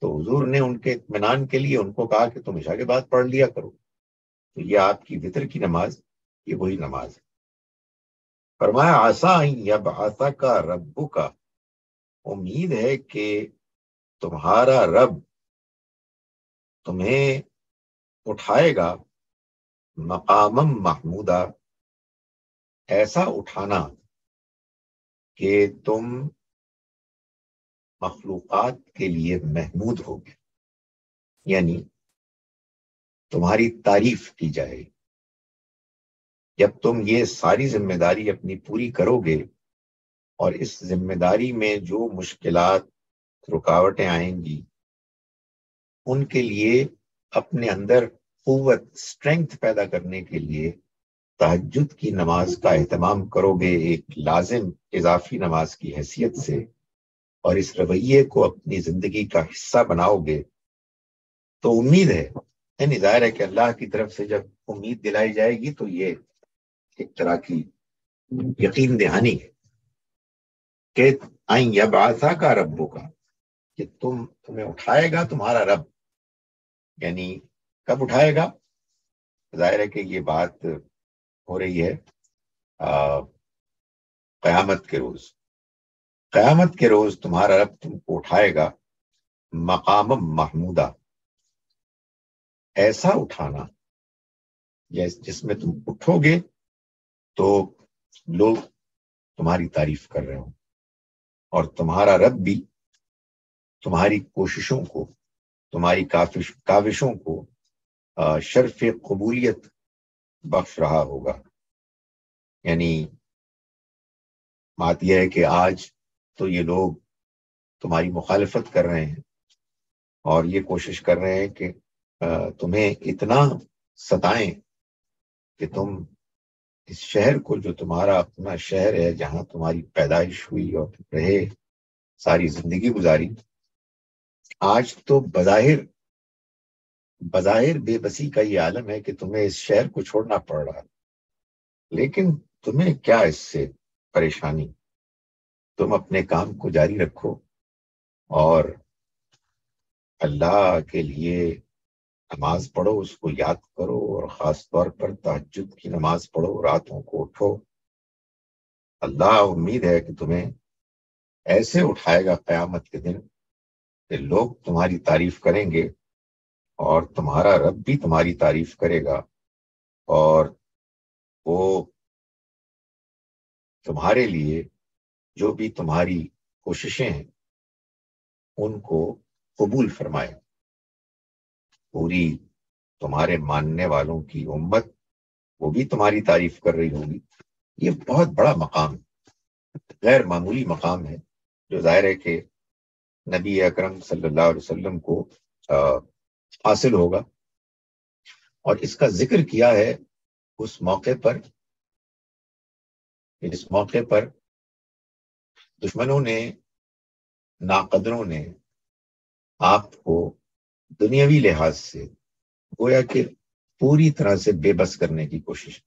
تو حضور نے ان کے اطمینان کے لیے ان کو کہا کہ تم عشاء کے بعد پڑھ لیا کرو. تو یہ آپ کی وتر کی نماز، یہ وہی نماز ہے. فرمایا عسیٰ ان یبعثک ربک، امید ہے کہ تمہارا رب تمہیں اٹھائے گا مقام محمودہ، ایسا اٹھانا کہ تم مخلوقات کے لیے محمود ہوگے، یعنی تمہاری تعریف کی جائے. جب تم یہ ساری ذمہ داری اپنی پوری کرو گے اور اس ذمہ داری میں جو مشکلات، رکاوٹیں آئیں گی، ان کے لیے اپنے اندر قوت، اسٹرینگتھ پیدا کرنے کے لیے تہجد کی نماز کا اہتمام کرو گے ایک لازم اضافی نماز کی حیثیت سے، اور اس رویے کو اپنی زندگی کا حصہ بناؤ گے، تو امید ہے، یعنی ظاہر ہے کہ اللہ کی طرف سے جب امید دلائی جائے گی تو یہ ایک طرح کی یقین دہانی ہے کہ این یبعثک ربک، کہ تمہیں اٹھائے گا تمہارا رب. یعنی کب اٹھائے گا؟ ظاہر ہے کہ یہ بات ہو رہی ہے قیامت کے روز. قیامت کے روز تمہارا رب تم کو اٹھائے گا مقام محمودہ، ایسا اٹھانا جس میں تم اٹھو گے تو لوگ تمہاری تعریف کر رہے ہوں، اور تمہارا رب بھی تمہاری کوششوں کو، تمہاری کاوشوں کو شرف قبولیت بخش رہا ہوگا. یعنی بات یہ ہے کہ آج تو یہ لوگ تمہاری مخالفت کر رہے ہیں اور یہ کوشش کر رہے ہیں کہ تمہیں اتنا ستائیں کہ تم اس شہر کو، جو تمہارا اپنا شہر ہے، جہاں تمہاری پیدائش ہوئی اور رہے، ساری زندگی گزاری، آج تو بظاہر بے بسی کا یہ عالم ہے کہ تمہیں اس شہر کو چھوڑنا پڑ رہا، لیکن تمہیں کیا اس سے پریشانی؟ تم اپنے کام کو جاری رکھو اور اللہ کے لیے نماز پڑھو، اس کو یاد کرو، اور خاص طور پر تہجد کی نماز پڑھو، راتوں کو اٹھو. اللہ امید ہے کہ تمہیں ایسے اٹھائے گا قیامت کے دن کہ لوگ تمہاری تعریف کریں گے اور تمہارا رب بھی تمہاری تعریف کرے گا، اور وہ تمہارے لیے جو بھی تمہاری کوششیں ہیں ان کو قبول فرمائے. پوری تمہارے ماننے والوں کی امت، وہ بھی تمہاری تعریف کر رہی ہوگی. یہ بہت بڑا مقام، غیر معمولی مقام ہے، جو ظاہر ہے کہ نبی اکرم صلی اللہ علیہ وسلم کو حاصل ہوگا. اور اس کا ذکر کیا ہے اس موقع پر اس موقع پر دشمنوں نے، ناقدروں نے آپ کو دنیاوی لحاظ سے گویا کہ پوری طرح سے بے بس کرنے کی کوشش.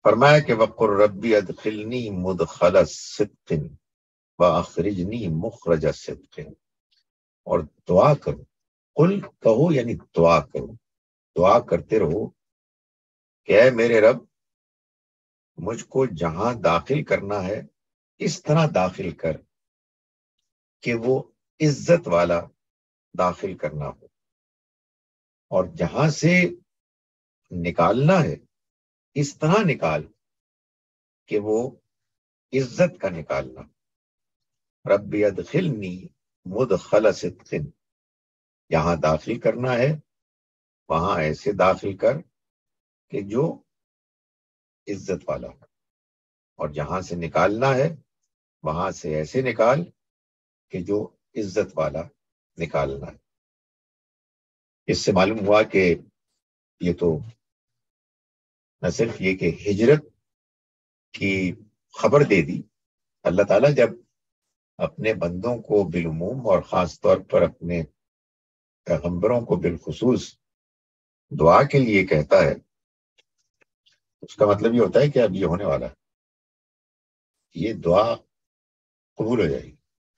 فرمایا کہ وقر ربی ادخلنی مدخل صدق واخرجنی مخرج صدق، اور دعا کرو. قل کہو یعنی دعا کرو، دعا کرتے رہو کہ اے میرے رب مجھ کو جہاں داخل کرنا ہے اس طرح داخل کر کہ وہ عزت والا داخل کرنا ہو، اور جہاں سے نکالنا ہے اس طرح نکال کہ وہ عزت کا نکالنا. ربی ادخلنی مدخل صدق، جہاں داخل کرنا ہے وہاں ایسے داخل کر کہ جو عزت والا ہو، اور جہاں سے نکالنا ہے وہاں سے ایسے نکال کہ جو عزت والا نکالنا ہے. اس سے معلوم ہوا کہ یہ تو نہ صرف یہ کہ ہجرت کی خبر دے دی، اللہ تعالیٰ جب اپنے بندوں کو بالعموم اور خاص طور پر اپنے پیغمبروں کو بالخصوص دعا کے لیے کہتا ہے، اس کا مطلب یہ ہوتا ہے کہ اب یہ ہونے والا ہے، یہ دعا قبول ہو جائے گی.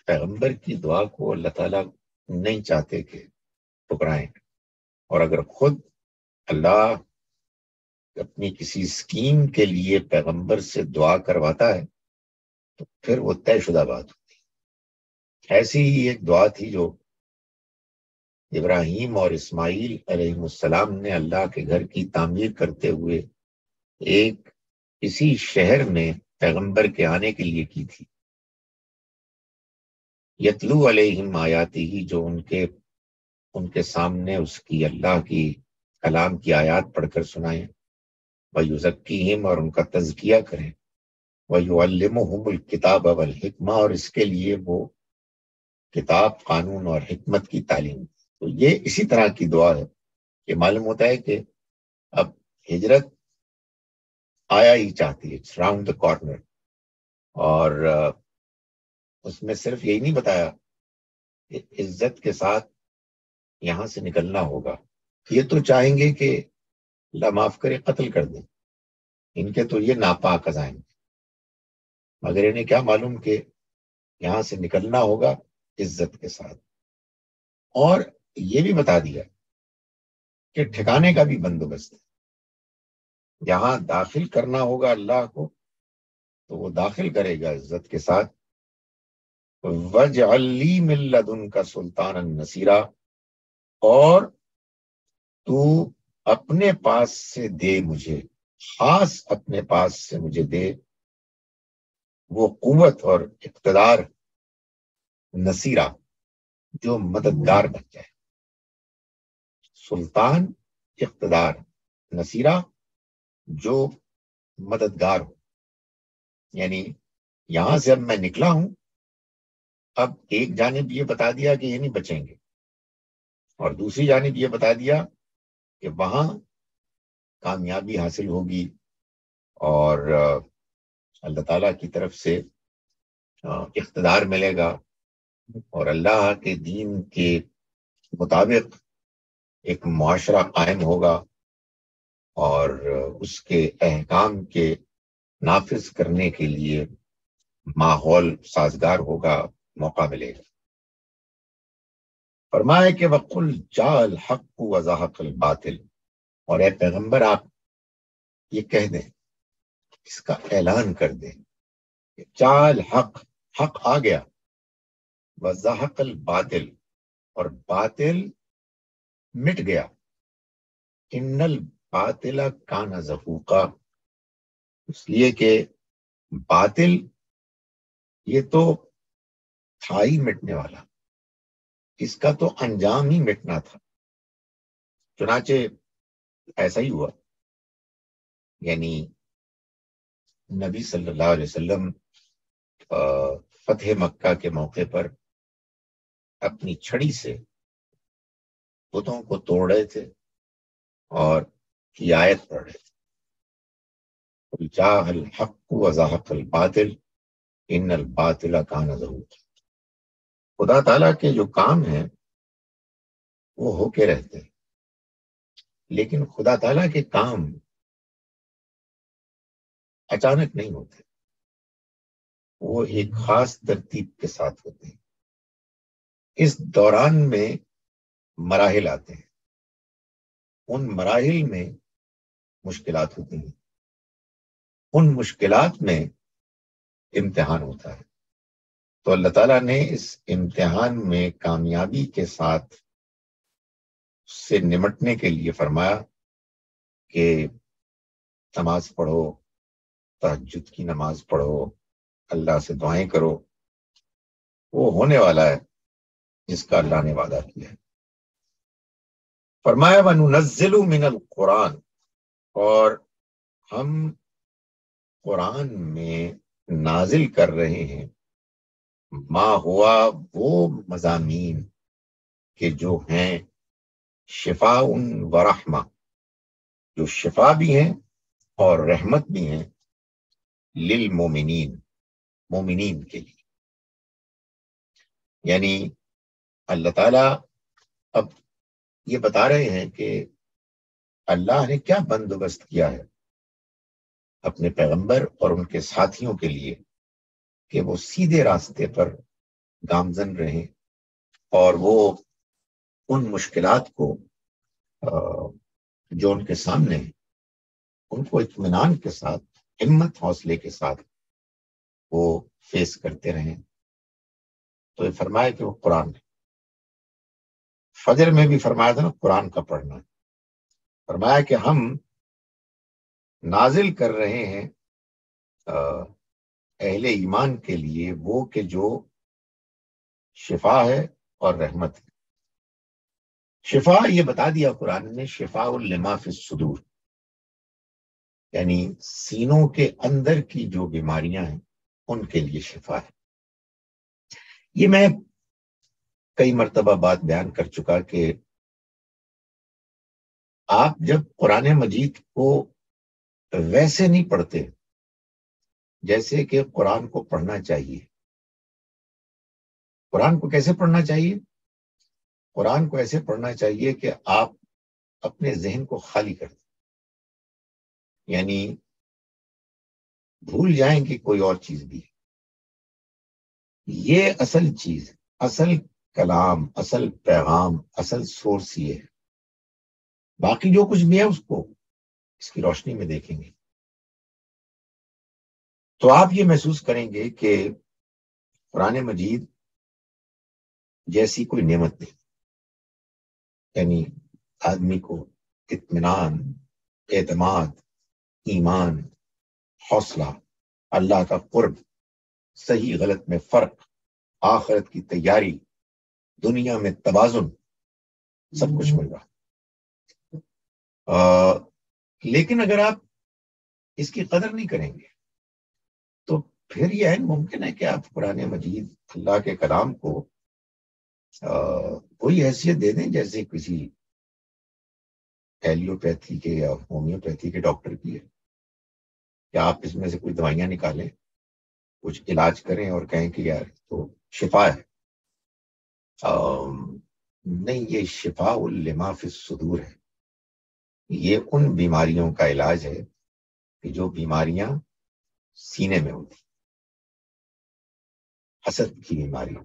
پیغمبر کی دعا کو اللہ تعالیٰ نہیں چاہتے کہ ٹکرائیں، اور اگر خود اللہ اپنی کسی اسکیم کے لیے پیغمبر سے دعا کرواتا ہے تو پھر وہ طے شدہ بات ہوتی ہے. ایسی ہی ایک دعا تھی جو ابراہیم اور اسماعیل علیہ السلام نے اللہ کے گھر کی تعمیر کرتے ہوئے ایک اسی شہر میں پیغمبر کے آنے کے لیے کی تھی. یتلو علیہم آیاتی ہی، جو ان کے سامنے اس کی اللہ کی کلام کی آیات پڑھ کر سنائیں، وَيُزَكِّيهِمْ، اور ان کا تزکیہ کریں، وَيُعَلِّمُهُمُ الْكِتَابَ وَالْحِکْمَةَ، اور اس کے لیے وہ کتاب، قانون اور حکمت کی تعلیم. تو یہ اسی طرح کی دعا ہے کہ معلوم ہوتا ہے کہ اب ہجرت آیا ہی چاہتی ہے، راؤنڈ دا کارنر. اور اس میں صرف یہی نہیں بتایا کہ عزت کے ساتھ یہاں سے نکلنا ہوگا. یہ تو چاہیں گے کہ اللہ معاف کرے قتل کر دیں، ان کے تو یہ ناپاک عزائم، مگر انہیں کیا معلوم کہ یہاں سے نکلنا ہوگا عزت کے ساتھ. اور یہ بھی بتا دیا کہ ٹھکانے کا بھی بندوبست ہے. جہاں داخل کرنا ہوگا اللہ کو تو وہ داخل کرے گا عزت کے ساتھ. وَاجْعَل لِّي مِن لَّدُنْكَ سُلْطَانًا نَصِيرًا، اور تو اپنے پاس سے دے مجھے، خاص اپنے پاس سے مجھے دے وہ قوت اور اقتدار، نصیرہ، جو مددگار بن جائے. سلطان، اقتدار، نصیرہ، جو مددگار ہو. یعنی یہاں سے اب میں نکلا ہوں، اب ایک جانب یہ بتا دیا کہ یہ نہیں بچیں گے، اور دوسری جانب یہ بتا دیا کہ وہاں کامیابی حاصل ہوگی، اور اللہ تعالیٰ کی طرف سے اقتدار ملے گا، اور اللہ کے دین کے مطابق ایک معاشرہ قائم ہوگا، اور اس کے احکام کے نافذ کرنے کے لیے ماحول سازگار ہوگا، موقع ملے گا. فرمایا کہ وَقُلْ جَاءَ الْحَقُّ وَزَهَقَ الْبَاطِلُ، اور اے پیغمبر آپ یہ کہہ دیں، اس کا اعلان کر دیں کہ جاء الحق، حق آ گیا، وَزَهَقَ الْبَاطِلُ، اور باطل مٹ گیا. ان الباطل کان زہوقا، اس لیے کہ باطل یہ تو تھا ہی مٹنے والا، اس کا تو انجام ہی مٹنا تھا. چنانچہ ایسا ہی ہوا. یعنی نبی صلی اللہ علیہ وسلم فتح مکہ کے موقع پر اپنی چھڑی سے بتوں کو توڑ رہے تھے اور یہ آیت پڑھ رہے تھے. قل جاء الحق وزهق الباطل ان الباطل کان زہوقا۔ خدا تعالیٰ کے جو کام ہیں وہ ہو کے رہتے ہیں، لیکن خدا تعالیٰ کے کام اچانک نہیں ہوتے، وہ ایک خاص ترتیب کے ساتھ ہوتے ہیں۔ اس دوران میں مراحل آتے ہیں، ان مراحل میں مشکلات ہوتی ہیں، ان مشکلات میں امتحان ہوتا ہے۔ تو اللہ تعالیٰ نے اس امتحان میں کامیابی کے ساتھ اس سے نمٹنے کے لیے فرمایا کہ نماز پڑھو، تہجد کی نماز پڑھو، اللہ سے دعائیں کرو، وہ ہونے والا ہے جس کا اللہ نے وعدہ کیا ہے۔ فرمایا وَنُنَزِّلُ مِنَ الْقُرْآنِ، اور ہم قرآن میں نازل کر رہے ہیں ما ہوا، وہ مضامین کہ جو ہیں شفاء و رحمہ، جو شفا بھی ہیں اور رحمت بھی ہیں، للمومنین، مومنین کے لیے۔ یعنی اللہ تعالیٰ اب یہ بتا رہے ہیں کہ اللہ نے کیا بندوبست کیا ہے اپنے پیغمبر اور ان کے ساتھیوں کے لیے کہ وہ سیدھے راستے پر گامزن رہیں اور وہ ان مشکلات کو جو ان کے سامنے ہیں ان کو اطمینان کے ساتھ، ہمت حوصلے کے ساتھ وہ فیس کرتے رہیں۔ تو یہ فرمایا کہ وہ قرآن ہے۔ فجر میں بھی فرمایا تھا نا قرآن کا پڑھنا، فرمایا کہ ہم نازل کر رہے ہیں اہل ایمان کے لیے وہ کہ جو شفا ہے اور رحمت ہے۔ شفا یہ بتا دیا قرآن نے، شفاء لما فی الصدور، یعنی سینوں کے اندر کی جو بیماریاں ہیں ان کے لیے شفا ہے۔ یہ میں کئی مرتبہ بات بیان کر چکا کہ آپ جب قرآن مجید کو ویسے نہیں پڑھتے جیسے کہ قرآن کو پڑھنا چاہیے۔ قرآن کو کیسے پڑھنا چاہیے؟ قرآن کو ایسے پڑھنا چاہیے کہ آپ اپنے ذہن کو خالی کر دیں، یعنی بھول جائیں کہ کوئی اور چیز بھی ہے۔ یہ اصل چیز، اصل کلام، اصل پیغام، اصل سورس یہ ہے۔ باقی جو کچھ بھی ہے اس کو اس کی روشنی میں دیکھیں گے تو آپ یہ محسوس کریں گے کہ قرآن مجید جیسی کوئی نعمت نہیں، یعنی آدمی کو اطمینان، اعتماد، ایمان، حوصلہ، اللہ کا قرب، صحیح غلط میں فرق، آخرت کی تیاری، دنیا میں توازن، سب کچھ مل رہا۔ لیکن اگر آپ اس کی قدر نہیں کریں گے تو پھر یہ عین ممکن ہے کہ آپ قرآن مجید، اللہ کے کلام کو کوئی حیثیت دے دیں جیسے کسی ایلیوپیتھی کے یا ہومیوپیتھی کے ڈاکٹر کی ہے، کہ آپ اس میں سے کوئی دوائیاں نکالیں، کچھ علاج کریں اور کہیں کہ یار تو شفا ہے۔ نہیں، یہ شفاء لما فی الصدور ہے۔ یہ ان بیماریوں کا علاج ہے کہ جو بیماریاں سینے میں ہوتی، حسد کی بیماری،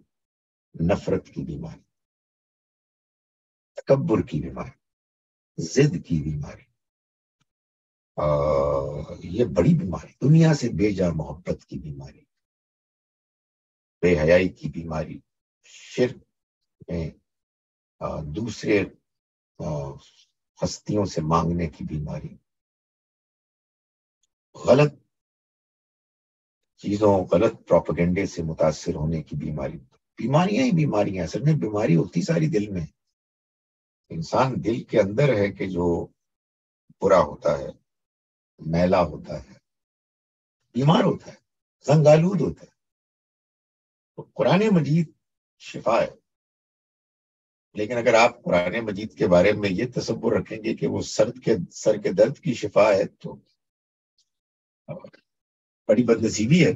نفرت کی بیماری، تکبر کی بیماری، ضد کی بیماری، یہ بڑی بیماری، دنیا سے بے جا محبت کی بیماری، بے حیائی کی بیماری، شرک میں دوسرے ہستیوں سے مانگنے کی بیماری، غلط چیزوں، غلط پروپیگنڈے سے متاثر ہونے کی بیماری، بیماریاں ہی بیماریاں۔ اصل میں بیماری ہوتی ساری دل میں، انسان دل کے اندر ہے کہ جو برا ہوتا ہے، میلا ہوتا ہے، بیمار ہوتا ہے، زنگ آلود ہوتا ہے۔ تو قرآن مجید شفا ہے، لیکن اگر آپ قرآن مجید کے بارے میں یہ تصور رکھیں گے کہ وہ سر کے درد کی شفا ہے تو بڑی بدنصیبی ہے،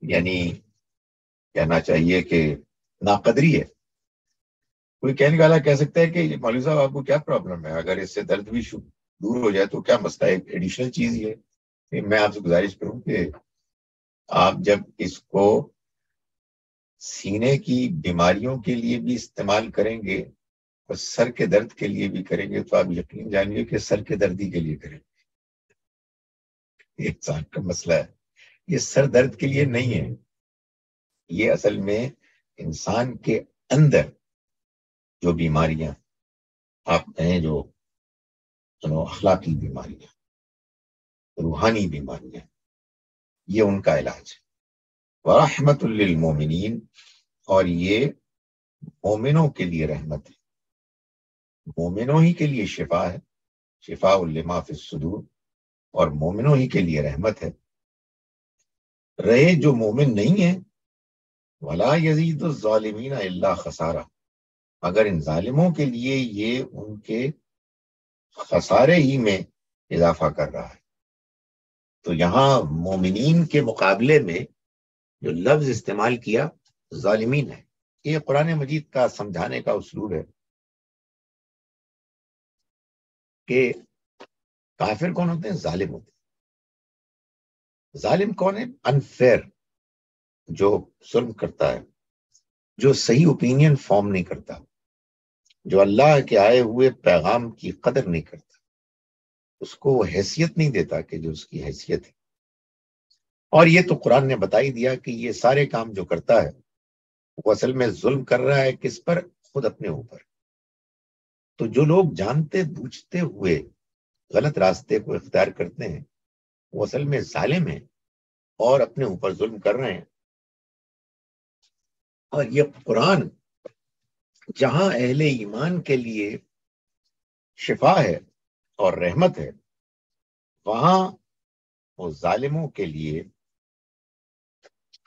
یعنی کہنا چاہیے کہ ناقدری ہے۔ کوئی کہنے والا کہہ سکتا ہے کہ مولوی صاحب آپ کو کیا پرابلم ہے، اگر اس سے درد بھی دور ہو جائے تو کیا مسئلہ ہے، ایڈیشنل چیز یہ ہے۔ میں آپ سے گزارش کروں کہ آپ جب اس کو سینے کی بیماریوں کے لیے بھی استعمال کریں گے اور سر کے درد کے لیے بھی کریں گے تو آپ یقین جانیے کہ سر کے دردی کے لیے کریں گے۔ یہ انسان کا مسئلہ ہے، یہ سر درد کے لیے نہیں ہے، یہ اصل میں انسان کے اندر جو بیماریاں آپ کہیں جو اخلاقی بیماریاں، روحانی بیماریاں، یہ ان کا علاج ہے۔ وَرَحْمَةٌ لِّلْمُؤْمِنِينَ، اور یہ مومنوں کے لیے رحمت ہے، مومنوں ہی کے لیے شفا ہے، شفاء لما فی الصدور، اور مومنوں ہی کے لیے رحمت ہے۔ رہے جو مومن نہیں ہے، وَلَا يَزِيدُ الظَّالِمِينَ إِلَّا خَسَارًا، مگر ان ظالموں کے لیے یہ ان کے خسارے ہی میں اضافہ کر رہا ہے۔ تو یہاں مومنین کے مقابلے میں جو لفظ استعمال کیا ظالمین ہے، یہ قرآن مجید کا سمجھانے کا اسلوب ہے کہ کافر کون ہوتے ہیں؟ ظالم ہوتے ہیں۔ ظالم کون ہے؟ انفیئر، جو ظلم کرتا ہے، جو صحیح اوپینین فارم نہیں کرتا، جو اللہ کے آئے ہوئے پیغام کی قدر نہیں کرتا، اس کو وہ حیثیت نہیں دیتا کہ جو اس کی حیثیت ہے۔ اور یہ تو قرآن نے بتا ہی دیا کہ یہ سارے کام جو کرتا ہے وہ اصل میں ظلم کر رہا ہے، کس پر؟ خود اپنے اوپر۔ تو جو لوگ جانتے بوجھتے ہوئے غلط راستے کو اختیار کرتے ہیں وہ اصل میں ظالم ہیں اور اپنے اوپر ظلم کر رہے ہیں۔ اور یہ قرآن جہاں اہل ایمان کے لیے شفا ہے اور رحمت ہے، وہاں وہ ظالموں کے لیے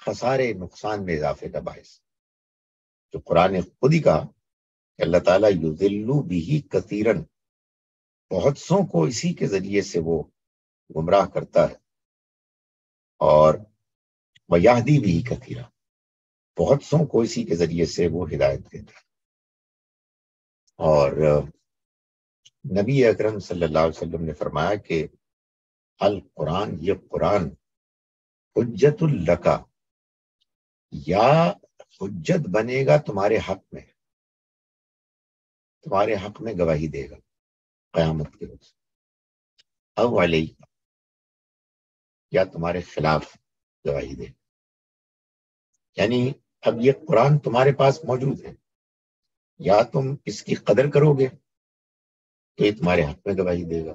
خسارے، نقصان میں اضافے کا باعث، جو قرآن خود ہی کہا کہ اللہ تعالیٰ یضل بہ کثیرا، بہت سوں کو اسی کے ذریعے سے وہ گمراہ کرتا ہے، اور ویہدی بہ کثیرا، بہت سوں کو اسی کے ذریعے سے وہ ہدایت دیتا ہے۔ اور نبی اکرم صلی اللہ علیہ وسلم نے فرمایا کہ القرآن، یہ قرآن حجت لکا، یا حجت بنے گا تمہارے حق میں، تمہارے حق میں گواہی دے گا قیامت کے روز، او علیہ، یا تمہارے خلاف گواہی دے گا۔ یعنی اب یہ قرآن تمہارے پاس موجود ہے، یا تم اس کی قدر کرو گے تو یہ تمہارے حق میں گواہی دے گا،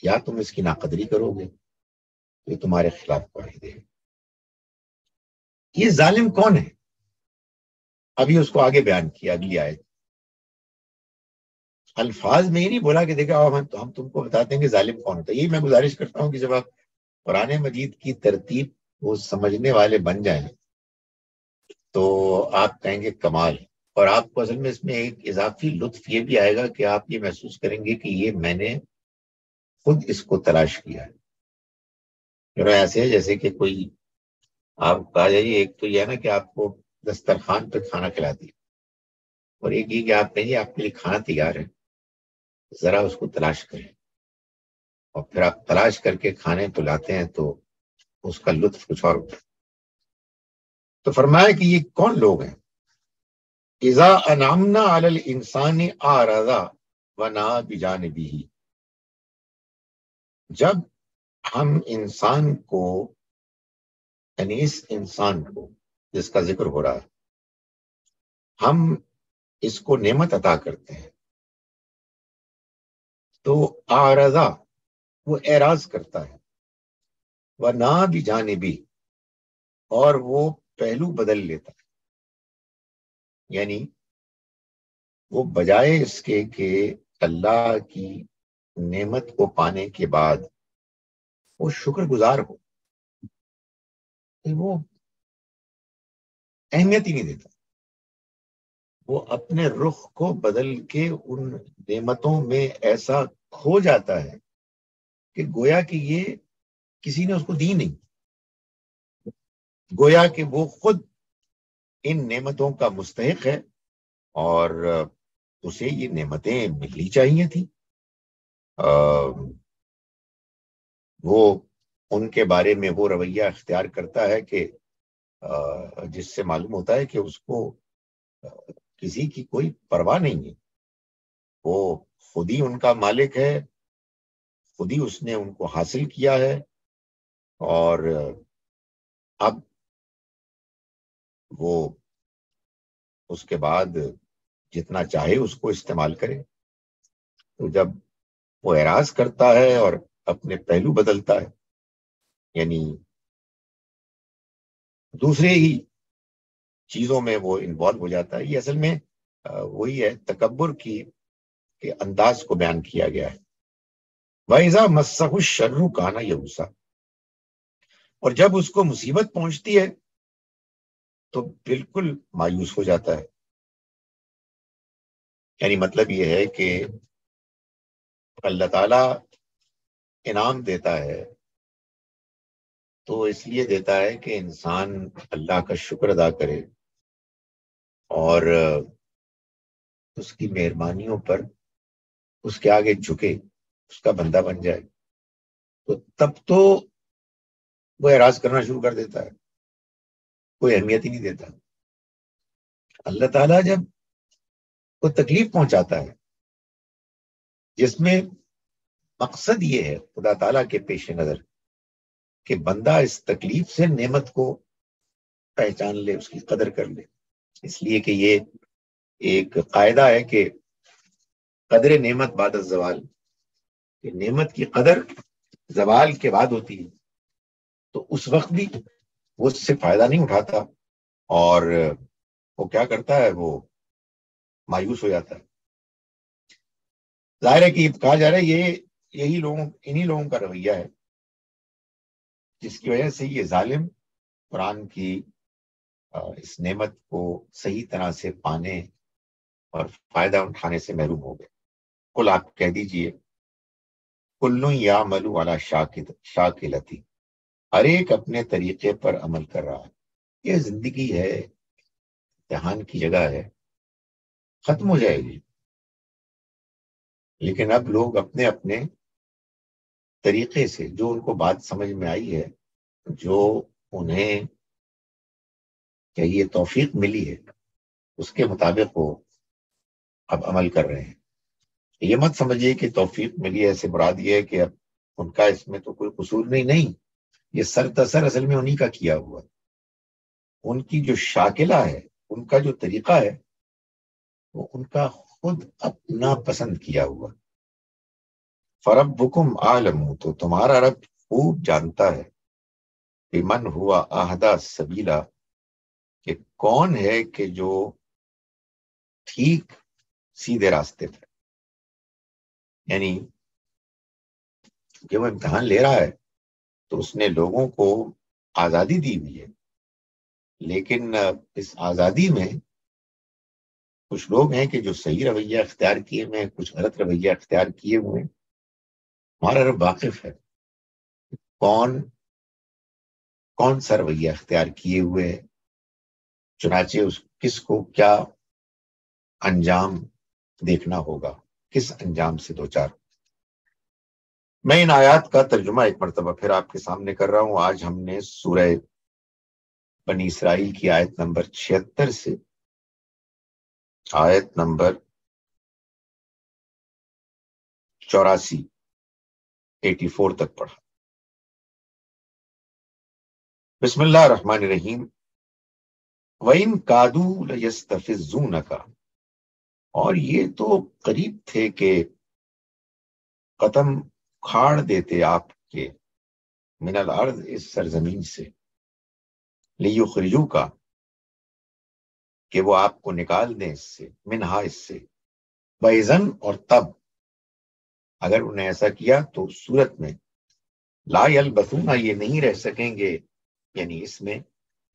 یا تم اس کی ناقدری کرو گے تو یہ تمہارے خلاف گواہی دے گا۔ یہ ظالم کون ہے؟ ابھی اس کو آگے بیان کیا اگلی آیت، الفاظ میں ہی نہیں بولا کہ دیکھا ہم تم کو بتاتے ہیں کہ ظالم کون ہوتا ہے۔ یہی میں گزارش کرتا ہوں کہ جب آپ قرآن مجید کی ترتیب وہ سمجھنے والے بن جائیں تو آپ کہیں گے کمال۔ اور آپ کو اصل میں اس میں ایک اضافی لطف یہ بھی آئے گا کہ آپ یہ محسوس کریں گے کہ یہ میں نے خود اس کو تلاش کیا ہے۔ ایسے ہے جیسے کہ کوئی آپ کہا جائیے، ایک تو یہ ہے نا کہ آپ کو دسترخوان پہ کھانا کھلاتی ہے، اور ایک یہ کہ آپ کہیں آپ کے لیے کھانا تیار ہے، ذرا اس کو تلاش کریں، اور پھر آپ تلاش کر کے کھانے تو لاتے ہیں تو اس کا لطف کچھ اور ہوتا ہے۔ تو فرمایا کہ یہ کون لوگ ہیں؟ اذا انعمنا علی الانسان اعرض ونأى بجانبہ، جب ہم انسان کو، یعنی اس انسان کو جس کا ذکر ہو رہا ہے، ہم اس کو نعمت عطا کرتے ہیں تو اعرض، وہ اعراض کرتا ہے، ونأى بجانبہ، اور وہ پہلو بدل لیتا ہے، یعنی وہ بجائے اس کے کہ اللہ کی نعمت کو پانے کے بعد وہ شکر گزار ہو، وہ اہمیت ہی نہیں دیتا، وہ اپنے رخ کو بدل کے ان نعمتوں میں ایسا کھو جاتا ہے کہ گویا کہ یہ کسی نے اس کو دی نہیں، گویا کہ وہ خود ان نعمتوں کا مستحق ہے اور اسے یہ نعمتیں ملنی چاہیے تھی۔ وہ ان کے بارے میں وہ رویہ اختیار کرتا ہے کہ جس سے معلوم ہوتا ہے کہ اس کو کسی کی کوئی پرواہ نہیں ہے، وہ خود ہی ان کا مالک ہے، خود ہی اس نے ان کو حاصل کیا ہے، اور اب وہ اس کے بعد جتنا چاہے اس کو استعمال کرے۔ تو جب وہ اعراض کرتا ہے اور اپنے پہلو بدلتا ہے، یعنی دوسرے ہی چیزوں میں وہ انوالو ہو جاتا ہے، یہ اصل میں وہی ہے تکبر کی کے انداز کو بیان کیا گیا ہے۔ وَإِذَا مَسَّهُ الشَّرُّ كَانَ يَئُوسًا، اور جب اس کو مصیبت پہنچتی ہے تو بالکل مایوس ہو جاتا ہے۔ یعنی مطلب یہ ہے کہ اللہ تعالیٰ انعام دیتا ہے تو اس لیے دیتا ہے کہ انسان اللہ کا شکر ادا کرے اور اس کی مہربانیوں پر اس کے آگے جھکے، اس کا بندہ بن جائے، تو تب تو وہ اعراض کرنا شروع کر دیتا ہے، کوئی اہمیت ہی نہیں دیتا۔ اللہ تعالیٰ جب کوئی تکلیف پہنچاتا ہے جس میں مقصد یہ ہے خدا تعالیٰ کے پیش نظر کہ بندہ اس تکلیف سے نعمت کو پہچان لے، اس کی قدر کر لے، اس لیے کہ یہ ایک قاعدہ ہے کہ قدر نعمت بعد الزوال، کہ نعمت کی قدر زوال کے بعد ہوتی ہے، تو اس وقت بھی وہ اس سے فائدہ نہیں اٹھاتا اور وہ کیا کرتا ہے، وہ مایوس ہو جاتا ہے۔ ظاہر ہے کہ کہا جا رہا ہے انہی لوگوں کا رویہ ہے جس کی وجہ سے یہ ظالم قرآن کی اس نعمت کو صحیح طرح سے پانے اور فائدہ اٹھانے سے محروم ہو گئے۔ کل آپ کہہ دیجئے کلٌ یعمل علی شاکلتی، ہر ایک اپنے طریقے پر عمل کر رہا ہے۔ یہ زندگی ہے، امتحان کی جگہ ہے، ختم ہو جائے گی، لیکن اب لوگ اپنے اپنے طریقے سے جو ان کو بات سمجھ میں آئی ہے، جو انہیں یہ توفیق ملی ہے، اس کے مطابق وہ اب عمل کر رہے ہیں۔ یہ مت سمجھیے کہ توفیق ملی ہے سے مراد یہ ہے کہ اب ان کا اس میں تو کوئی قصور نہیں، یہ سر تسر اصل میں انہی کا کیا ہوا، ان کی جو شاکلہ ہے، ان کا جو طریقہ ہے، وہ ان کا خود اپنا پسند کیا ہوا۔ فَرَبُّكُمْ أَعْلَمُ، تو تمہارا رب خوب جانتا ہے، بِمَنْ هُوَ أَهْدَىٰ سَبِيلًا، کہ کون ہے کہ جو ٹھیک سیدھے راستے پر، یعنی کہ وہ امتحان لے رہا ہے تو اس نے لوگوں کو آزادی دی ہوئی ہے، لیکن اس آزادی میں کچھ لوگ ہیں کہ جو صحیح رویہ اختیار کیے ہوئے ہیں، کچھ غلط رویہ اختیار کیے ہوئے ہیں۔ ہمارا رب واقف ہے کون سا رویہ اختیار کیے ہوئے ہے، چنانچہ کس کو کیا انجام دیکھنا ہوگا، کس انجام سے دوچار۔ میں ان آیات کا ترجمہ ایک مرتبہ پھر آپ کے سامنے کر رہا ہوں۔ آج ہم نے سورہ بنی اسرائیل کی آیت نمبر 76 سے آیت نمبر 84 تک پڑھا۔ بسم اللہ الرحمن الرحیم۔ وَإِن كَادُوا لَيَسْتَفِزُّونَكَ، اور یہ تو قریب تھے کہ قدم کھاڑ دیتے آپ کے، من الارض، اس سرزمین سے، لِيُخْرِجُوكَ، کہ وہ آپ کو نکال دیں اس سے، منہا، اس سے، وَإِذًا، اور تب اگر انہیں ایسا کیا تو اس صورت میں لا یلبثون، یہ نہیں رہ سکیں گے، یعنی اس میں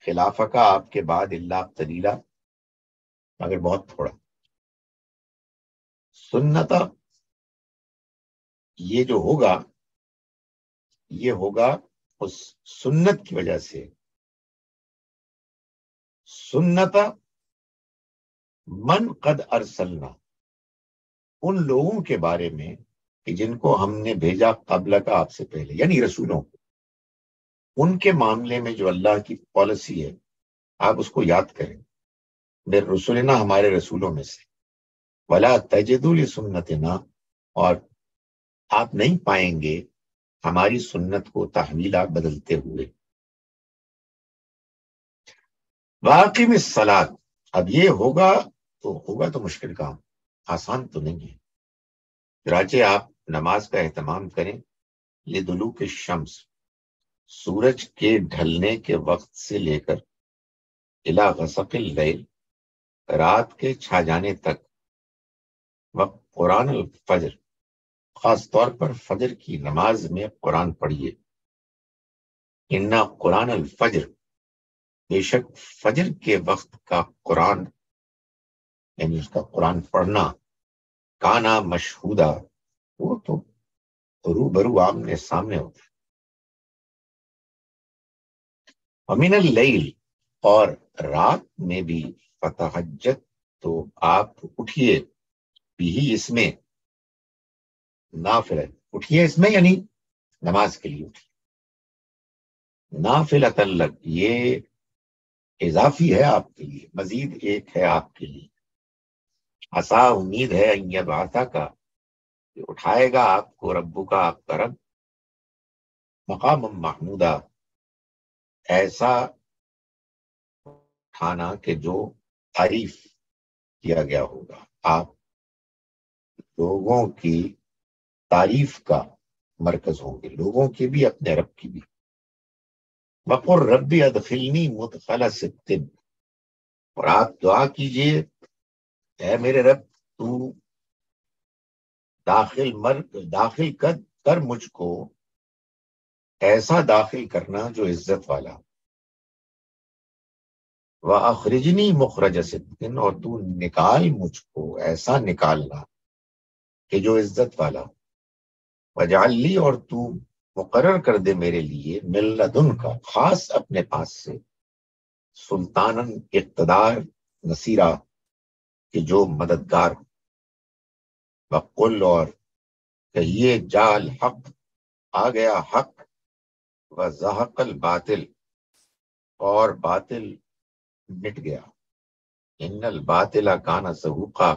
خلافہ کا آپ کے بعد الا قلیلا، مگر بہت تھوڑا، سنتا، یہ جو ہوگا یہ ہوگا اس سنت کی وجہ سے سنت من قد ارسلنا، ان لوگوں کے بارے میں کہ جن کو ہم نے بھیجا قبل کا، آپ سے پہلے، یعنی رسولوں کو، ان کے معاملے میں جو اللہ کی پالیسی ہے آپ اس کو یاد کریں، بے رسولنا، ہمارے رسولوں میں سے، ولا تجدوا لسنتنا، اور آپ نہیں پائیں گے ہماری سنت کو تحویلا بدلتے ہوئے۔ واقم الصلاۃ، اب یہ ہوگا تو مشکل کام، آسان تو نہیں ہے، چنانچہ آپ نماز کا اہتمام کریں لدلوک الشمس، سورج کے ڈھلنے کے وقت سے لے کر الی غسق اللیل، رات کے چھا جانے تک، وقت قرآن الفجر، خاص طور پر فجر کی نماز میں قرآن پڑھیے۔ انا قرآن الفجر، بے شک فجر کے وقت کا قرآن، یعنی اس کا قرآن پڑھنا، کانا مشہودا، وہ تو روبرو آمنے سامنے ہوتا ہے۔ ومن اللیل، اور رات میں بھی، فتہجد، تو آپ اٹھیے، بھی اس میں، نافلہ، اٹھیے اس میں یعنی نماز کے لیے اٹھیے، نافلۃ لک، یہ اضافی ہے آپ کے لیے، مزید ایک ہے آپ کے لیے، عسا، امید ہے، ان یبعثہ کا، کہ اٹھائے گا آپ کو ربو کا، آپ کا رب، مقام محمودہ، ایسا اٹھانا کہ جو تعریف کیا گیا ہوگا، آپ لوگوں کی تعریف کا مرکز ہوں گے، لوگوں کی بھی، اپنے رب کی بھی۔ وقر ربی ادخلنی مدخل صدق، اور آپ دعا کیجئے، اے میرے رب، تو داخل کر مجھ کو، ایسا داخل کرنا جو عزت والا، وَأَخْرِجْنِي مُخْرَجَ صِدْقٍ، اور تو نکال مجھ کو ایسا نکالنا کہ جو عزت والا، وَاجْعَل لِّي، اور تو مقرر کر دے میرے لیے، مِن لَدُنْکَ، خاص اپنے پاس سے، سلطاناً، اقتدار، نصیرہ، کہ جو مددگار ہو، وَقُلْ، اور کہیے، جاء الحق، آ گیا حق، وَزَهَقَ الْبَاطِلُ، اور باطل مٹ گیا، ان الباطل کان زہوقا،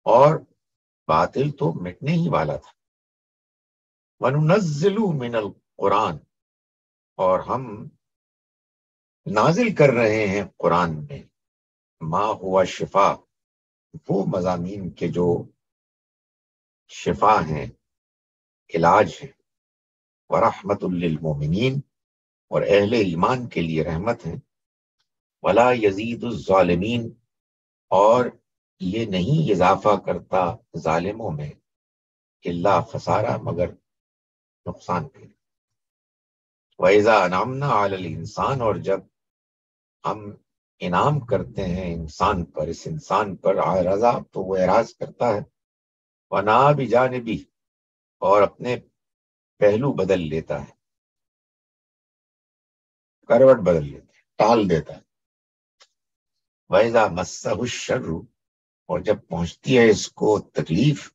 اور باطل تو مٹنے ہی والا تھا، وَنُنَزِّلُ مِنَ القرآن، اور ہم نازل کر رہے ہیں قرآن میں، ما ہوا شفا، وہ مضامین کے جو شفا ہیں، علاج ہیں، ورحمت للمومنین، اور اہل ایمان کے لیے رحمت ہیں، ولا یزید الظالمین، اور یہ نہیں اضافہ کرتا ظالموں میں، الا خسارہ، مگر نقصان کے۔ وَإِذَا أَنْعَمْنَا عَلَى الْإِنسَانِ، اور جب ہم انعام کرتے ہیں انسان پر، اس انسان پر، رضا، تو وہ اعراض کرتا ہے، وَنَأَىٰ بِجَانِبِهِ، اور اپنے پہلو بدل لیتا ہے، کروٹ بدل لیتا ہے، ٹال دیتا ہے۔ وَإِذَا مَسَّهُ الشَّرُّ، اور جب پہنچتی ہے اس کو تکلیف،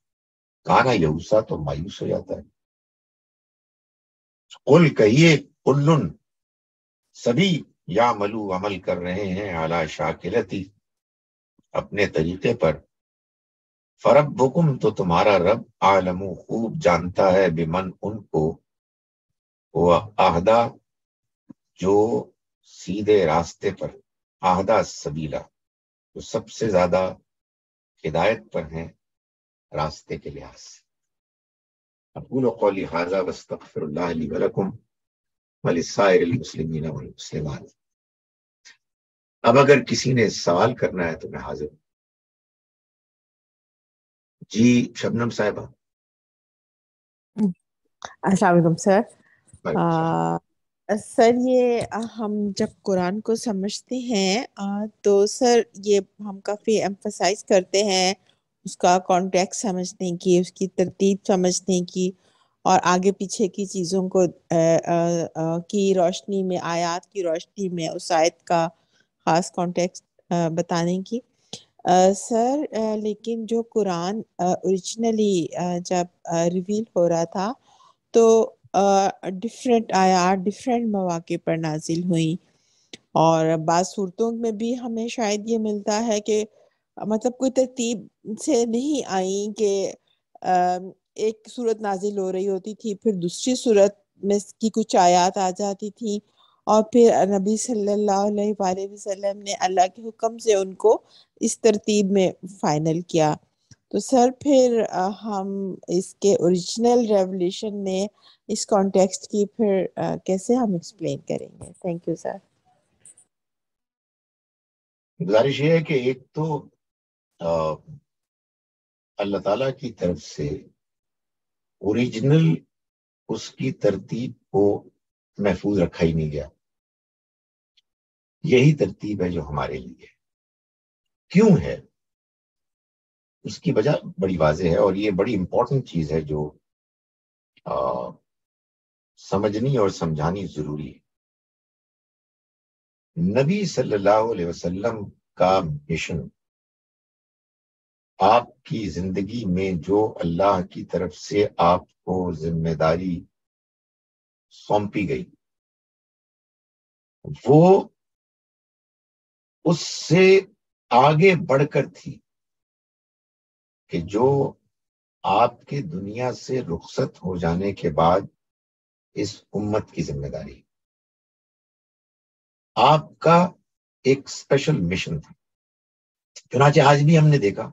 کانا یئوسا، تو مایوس ہو جاتا ہے۔ قل، کہیے، کلن، سبھی، یعملو، عمل کر رہے ہیں، علی شاکلتی، اپنے طریقے پر، فربکم، تو تمہارا رب، عالم، خوب جانتا ہے، بمن، ان کو، وہ اہدا، جو سیدھے راستے پر، اہدا سبیلا، جو سب سے زیادہ ہدایت پر ہیں راستے کے لحاظ سے۔ اقول قولی ھذا واستغفر اللہ لی ولکم ولسائر المسلمین والمسلمات۔ اب اگر کسی نے سوال کرنا ہے تو میں حاضر ہوں۔ جی شبنم صاحبہ۔ السلام علیکم سر۔ وعلیکم السلام۔ سر یہ ہم جب قرآن کو سمجھتے ہیں تو سر یہ ہم کافی ایمفسائز کرتے ہیں اس کا کانٹیکٹ سمجھنے کی، اس کی ترتیب سمجھنے کی، اور آگے پیچھے کی چیزوں کو کی روشنی میں، آیات کی روشنی میں اس آیت کا خاص کانٹیکسٹ بتانے کی۔ سر لیکن جو قرآن اوریجنلی جب ریویل ہو رہا تھا تو ڈفرینٹ آیات ڈفرینٹ مواقع پر نازل ہوئیں، اور بعض صورتوں میں بھی ہمیں شاید یہ ملتا ہے کہ مطلب کوئی ترتیب سے نہیں آئیں کہ ایک صورت نازل ہو رہی ہوتی تھی، پھر دوسری صورت میں کی کچھ آیات آ جاتی تھی، اور پھر نبی صلی اللہ علیہ وآلہ وسلم نے اللہ کے حکم سے ان کو اس ترتیب میں فائنل کیا۔ تو سر پھر ہم اس کے اوریجنل ریولیشن میں اس کانٹیکسٹ کی پھر کیسے ہم ایکسپلین کریں گے؟ Thank you sir. گزارش یہ ہے کہ ایک تو اللہ تعالیٰ کی طرف سے اوریجنل اس کی ترتیب کو محفوظ رکھا ہی نہیں گیا، یہی ترتیب ہے جو ہمارے لیے کیوں ہے، اس کی وجہ بڑی واضح ہے، اور یہ بڑی امپورٹنٹ چیز ہے جو سمجھنی اور سمجھانی ضروری ہے۔ نبی صلی اللہ علیہ وسلم کا مشن، آپ کی زندگی میں جو اللہ کی طرف سے آپ کو ذمہ داری سونپی گئی، وہ اس سے آگے بڑھ کر تھی کہ جو آپ کے دنیا سے رخصت ہو جانے کے بعد اس امت کی ذمہ داری، آپ کا ایک اسپیشل مشن تھا۔ چنانچہ آج بھی ہم نے دیکھا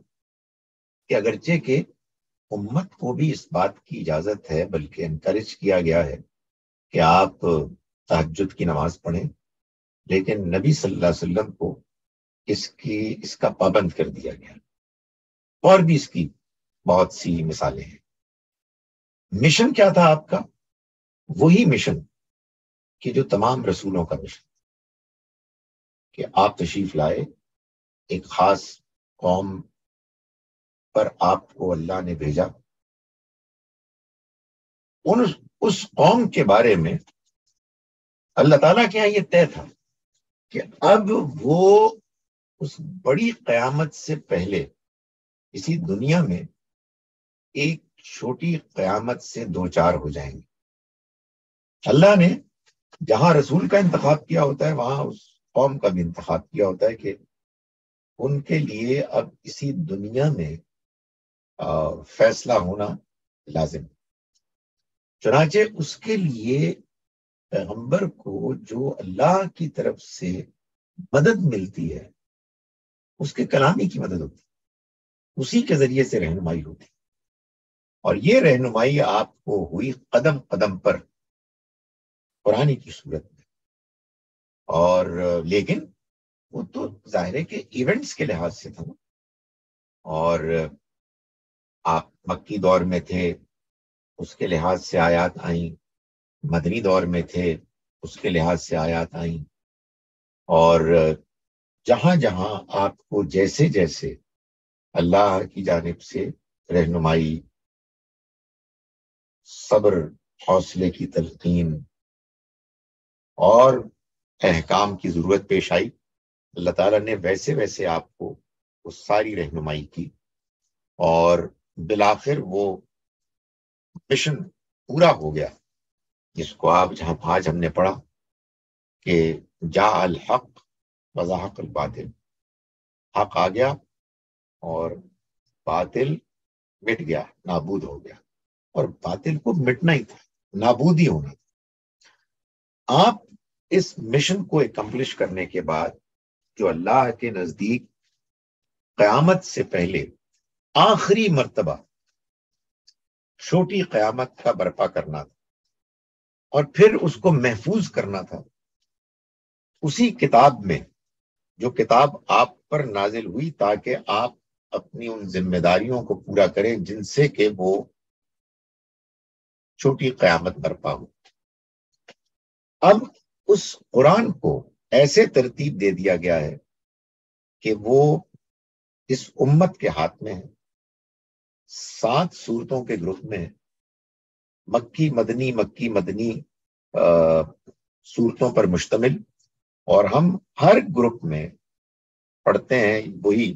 کہ اگرچہ کہ امت کو بھی اس بات کی اجازت ہے، بلکہ انکریج کیا گیا ہے کہ آپ تہجد کی نماز پڑھیں، لیکن نبی صلی اللہ علیہ وسلم کو اس کا پابند کر دیا گیا، اور بھی اس کی بہت سی مثالیں ہیں۔ مشن کیا تھا آپ کا؟ وہی مشن کہ جو تمام رسولوں کا مشن، کہ آپ تشریف لائے، ایک خاص قوم پر آپ کو اللہ نے بھیجا، اس قوم کے بارے میں اللہ تعالیٰ کے یہاں یہ طے تھا کہ اب وہ اس بڑی قیامت سے پہلے اسی دنیا میں ایک چھوٹی قیامت سے دوچار ہو جائیں گے۔ اللہ نے جہاں رسول کا انتخاب کیا ہوتا ہے، وہاں اس قوم کا بھی انتخاب کیا ہوتا ہے کہ ان کے لیے اب اسی دنیا میں فیصلہ ہونا لازم۔ چنانچہ اس کے لیے پیغمبر کو جو اللہ کی طرف سے مدد ملتی ہے، اس کے کلامی کی مدد ہوتی، اسی کے ذریعے سے رہنمائی ہوتی، اور یہ رہنمائی آپ کو ہوئی قدم قدم پر قرآن کی صورت میں۔ اور لیکن وہ تو ظاہر ہے کہ ایونٹس کے لحاظ سے تھا، اور آپ مکی دور میں تھے، اس کے لحاظ سے آیات آئیں، مدنی دور میں تھے، اس کے لحاظ سے آیات آئیں، اور جہاں جہاں آپ کو جیسے جیسے اللہ کی جانب سے رہنمائی، صبر، حوصلے کی تلقین اور احکام کی ضرورت پیش آئی، اللہ تعالیٰ نے ویسے ویسے آپ کو وہ ساری رہنمائی کی، اور بالآخر وہ مشن پورا ہو گیا، جس کو جہاں آج ہم نے پڑھا کہ جاء الحق وزحق الباطل، حق آ گیا اور باطل مٹ گیا، نابود ہو گیا، اور باطل کو مٹنا ہی تھا، نابود ہی ہونا تھا۔ آپ اس مشن کو اکمپلش کرنے کے بعد جو اللہ کے نزدیک قیامت سے پہلے آخری مرتبہ چھوٹی قیامت کا برپا کرنا تھا، اور پھر اس کو محفوظ کرنا تھا، اسی کتاب میں جو کتاب آپ پر نازل ہوئی تاکہ آپ اپنی ان ذمہ داریوں کو پورا کریں جن سے کہ وہ چھوٹی قیامت برپا ہو۔ اب اس قرآن کو ایسے ترتیب دے دیا گیا ہے کہ وہ اس امت کے ہاتھ میں ہے، 7 سورتوں کے گروپ میں ہے، مکی مدنی صورتوں پر مشتمل، اور ہم ہر گروپ میں پڑھتے ہیں وہی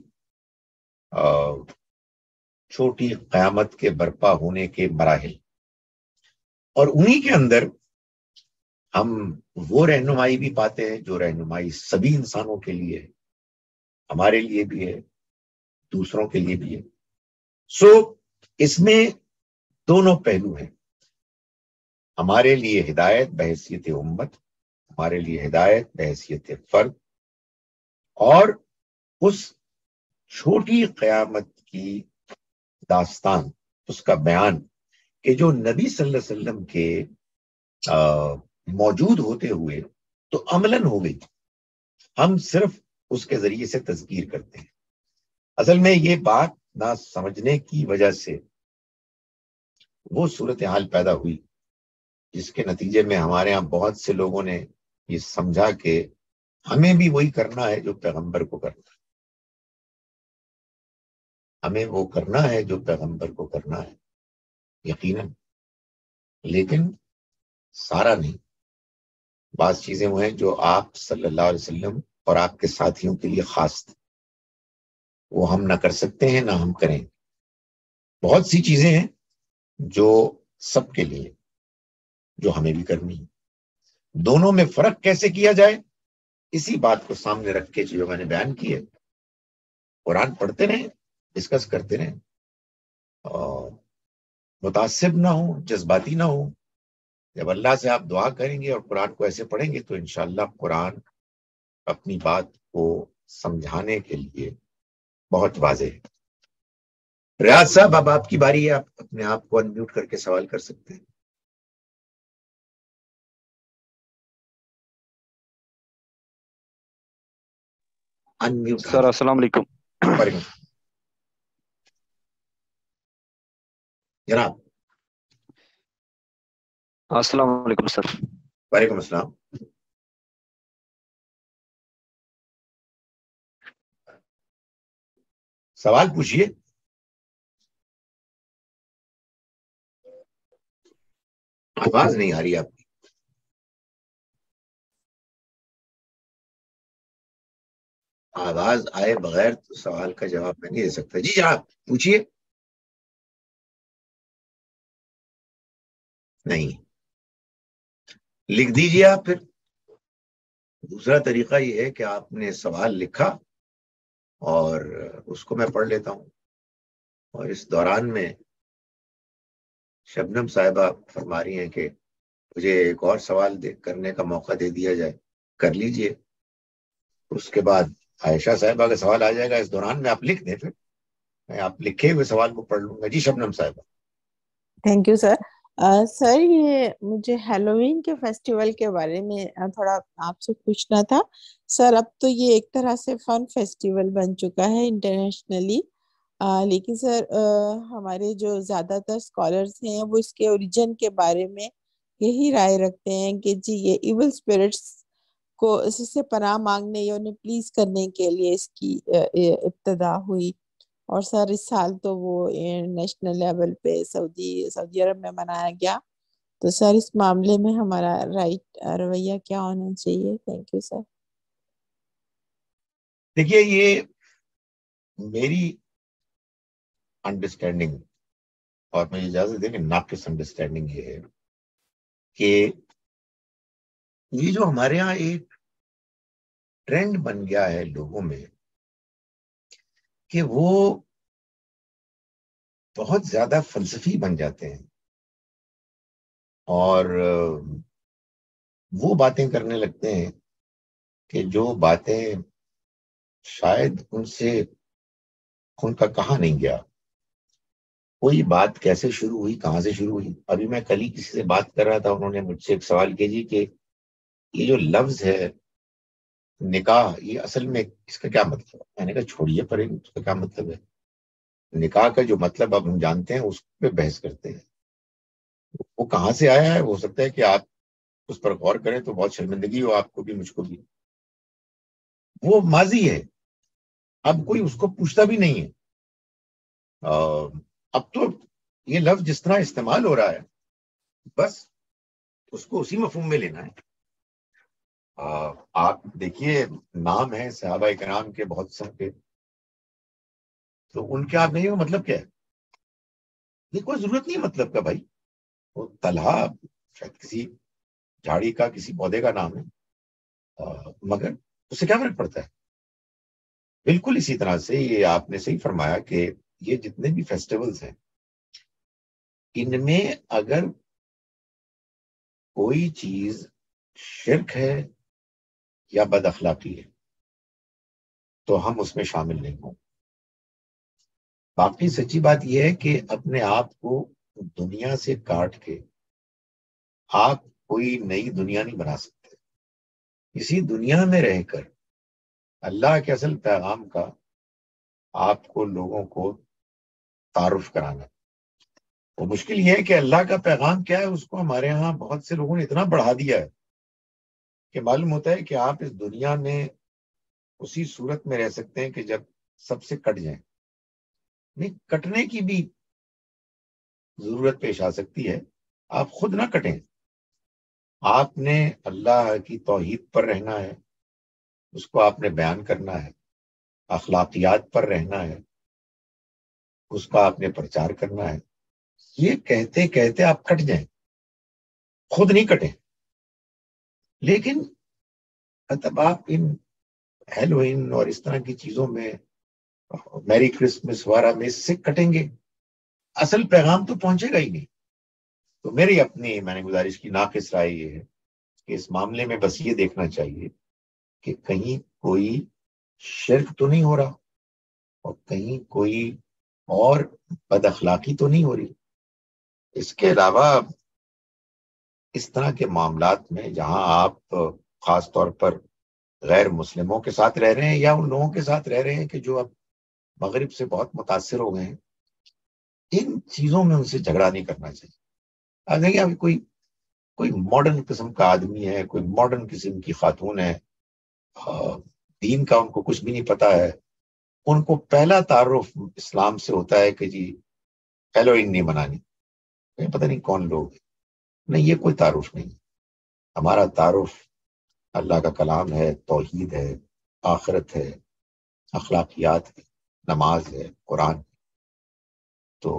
چھوٹی قیامت کے برپا ہونے کے مراحل، اور انہی کے اندر ہم وہ رہنمائی بھی پاتے ہیں جو رہنمائی سبھی انسانوں کے لیے ہے، ہمارے لیے بھی ہے، دوسروں کے لیے بھی ہے۔ اس میں دونوں پہلو ہیں، ہمارے لیے ہدایت بحیثیت امت، ہمارے لیے ہدایت بحیثیت فرد، اور اس چھوٹی قیامت کی داستان، اس کا بیان کہ جو نبی صلی اللہ علیہ وسلم کے موجود ہوتے ہوئے تو عملاً ہو گئی، ہم صرف اس کے ذریعے سے تذکیر کرتے ہیں۔ اصل میں یہ بات نہ سمجھنے کی وجہ سے وہ صورتحال پیدا ہوئی جس کے نتیجے میں ہمارے ہاں بہت سے لوگوں نے یہ سمجھا کہ ہمیں بھی وہی کرنا ہے جو پیغمبر کو کرنا ہے، ہمیں وہ کرنا ہے جو پیغمبر کو کرنا ہے، یقیناً، لیکن سارا نہیں۔ بعض چیزیں وہ ہیں جو آپ صلی اللہ علیہ وسلم اور آپ کے ساتھیوں کے لیے خاص تھیں، وہ ہم نہ کر سکتے ہیں نہ ہم کریں۔ بہت سی چیزیں ہیں جو سب کے لیے، جو ہمیں بھی کرنی ہے۔ دونوں میں فرق کیسے کیا جائے، اسی بات کو سامنے رکھ کے جو میں نے بیان کی ہے، قرآن پڑھتے رہیں، ڈسکس کرتے رہیں، اور متعصب نہ ہوں، جذباتی نہ ہوں۔ جب اللہ سے آپ دعا کریں گے اور قرآن کو ایسے پڑھیں گے تو انشاءاللہ قرآن اپنی بات کو سمجھانے کے لیے بہت واضح ہے۔ ریاض صاحب، اب آپ کی باری ہے، آپ اپنے آپ کو انمیوٹ کر کے سوال کر سکتے ہیں۔ انمیوٹ سر السلام علیکم۔ جناب۔ السلام علیکم سر۔ وعلیکم السلام۔ سوال پوچھیے۔ آواز نہیں آ رہی آپ کی۔ آواز آئے بغیر تو سوال کا جواب میں نہیں دے سکتا۔ جی جناب پوچھیے۔ نہیں، لکھ دیجیے آپ پھر۔ دوسرا طریقہ یہ ہے کہ آپ نے سوال لکھا اور اس کو میں پڑھ لیتا ہوں، اور اس دوران میں شبنم صاحبہ فرما رہی ہیں کہ مجھے ایک اور سوال کرنے کا موقع دے دیا جائے، کر لیجئے۔ اس کے بعد عائشہ صاحبہ کا سوال آ جائے گا، اس دوران میں آپ لکھ دیں، پھر میں آپ لکھے ہوئے سوال کو پڑھ لوں گا۔ جی شبنم صاحبہ۔ Thank you sir. سر یہ مجھے ہیلووین کے فیسٹیول کے بارے میں تھوڑا آپ سے پوچھنا تھا۔ سر اب تو یہ ایک طرح سے فن فیسٹیول بن چکا ہے انٹرنیشنلی، لیکن سر ہمارے جو زیادہ تر اسکالرس ہیں وہ اس کے اوریجن کے بارے میں یہی رائے رکھتے ہیں کہ جی یہ ایول اسپرٹس کو اس سے پناہ مانگنے یا انہیں پلیز کرنے کے لیے اس کی ابتدا ہوئی، اور سر اس سال تو وہ نیشنل لیول پہ سعودی عرب میں منایا گیا، تو سر اس معاملے میں ہمارا رائٹ رویہ کیا ہونا چاہیے؟ Thank you sir. دیکھیے، یہ میری انڈرسٹینڈنگ، اور مجھے اجازت دیں کہ ناقص انڈرسٹینڈنگ یہ ہے کہ یہ جو ہمارے ہاں ایک ٹرینڈ بن گیا ہے لوگوں میں کہ وہ بہت زیادہ فلسفی بن جاتے ہیں اور وہ باتیں کرنے لگتے ہیں کہ جو باتیں شاید ان کا کہا نہیں گیا۔ کوئی بات کیسے شروع ہوئی، کہاں سے شروع ہوئی؟ ابھی میں کل ہی کسی سے بات کر رہا تھا، انہوں نے مجھ سے ایک سوال کیا جی کہ یہ جو لفظ ہے نکاح، یہ اصل میں اس کا کیا مطلب ہے؟ میں نے کہا چھوڑیے پر اس کا کیا مطلب ہے؟ نکاح کا جو مطلب اب ہم جانتے ہیں اس پہ بحث کرتے ہیں، وہ کہاں سے آیا ہے؟ ہو سکتا ہے کہ آپ اس پر غور کریں تو بہت شرمندگی ہو آپ کو بھی، مجھ کو بھی۔ وہ ماضی ہے، اب کوئی اس کو پوچھتا بھی نہیں ہے۔ اب تو یہ لفظ جس طرح استعمال ہو رہا ہے بس اس کو اسی مفہوم میں لینا ہے۔ آپ دیکھیے نام ہے صحابہ کرام کے بہت سے، تو ان کے آپ نہیں ہو مطلب کیا ہے؟ یہ کوئی ضرورت نہیں مطلب کا بھائی۔ وہ طلحہ شاید کسی جھاڑی کا کسی پودے کا نام ہے، مگر اس سے کیا فرق پڑتا ہے؟ بالکل اسی طرح سے یہ آپ نے صحیح فرمایا کہ یہ جتنے بھی فیسٹیولز ہیں ان میں اگر کوئی چیز شرک ہے یا بد اخلاقی ہے تو ہم اس میں شامل نہیں ہوں۔ باقی سچی بات یہ ہے کہ اپنے آپ کو دنیا سے کاٹ کے آپ کوئی نئی دنیا نہیں بنا سکتے۔ اسی دنیا میں رہ کر اللہ کے اصل پیغام کا آپ کو لوگوں کو تعارف کرانا ہے۔ وہ مشکل یہ ہے کہ اللہ کا پیغام کیا ہے اس کو ہمارے ہاں بہت سے لوگوں نے اتنا بڑھا دیا ہے کہ معلوم ہوتا ہے کہ آپ اس دنیا میں اسی صورت میں رہ سکتے ہیں کہ جب سب سے کٹ جائیں۔ نہیں، کٹنے کی بھی ضرورت پیش آ سکتی ہے، آپ خود نہ کٹیں۔ آپ نے اللہ کی توحید پر رہنا ہے، اس کو آپ نے بیان کرنا ہے، اخلاقیات پر رہنا ہے، اس کا آپ نے پرچار کرنا ہے۔ یہ کہتے کہتے آپ کٹ جائیں، خود نہیں کٹیں، لیکن مطلب آپ ان ہیلوئن اور اس طرح کی چیزوں میں، میری کرسمس وغیرہ میں اس سے کٹیں گے، اصل پیغام تو پہنچے گا ہی نہیں۔ تو میری اپنی میں نے گزارش کی ناقص رائے یہ ہے کہ اس معاملے میں بس یہ دیکھنا چاہیے کہ کہیں کوئی شرک تو نہیں ہو رہا اور کہیں کوئی اور بد اخلاقی تو نہیں ہو رہی۔ اس کے علاوہ اس طرح کے معاملات میں جہاں آپ خاص طور پر غیر مسلموں کے ساتھ رہ رہے ہیں یا ان لوگوں کے ساتھ رہ رہے ہیں کہ جو اب مغرب سے بہت متاثر ہو گئے ہیں، ان چیزوں میں ان سے جھگڑا نہیں کرنا چاہیے۔ اگر ابھی کوئی ماڈرن قسم کا آدمی ہے، کوئی ماڈرن قسم کی خاتون ہے، دین کا ان کو کچھ بھی نہیں پتا ہے، ان کو پہلا تعارف اسلام سے ہوتا ہے کہ جی ہیلوئن نہیں منانی، پتہ نہیں کون لوگ ہیں۔ نہیں، یہ کوئی تعارف نہیں۔ ہمارا تعارف اللہ کا کلام ہے، توحید ہے، آخرت ہے، اخلاقیات ہے، نماز ہے، قرآن ہے۔ تو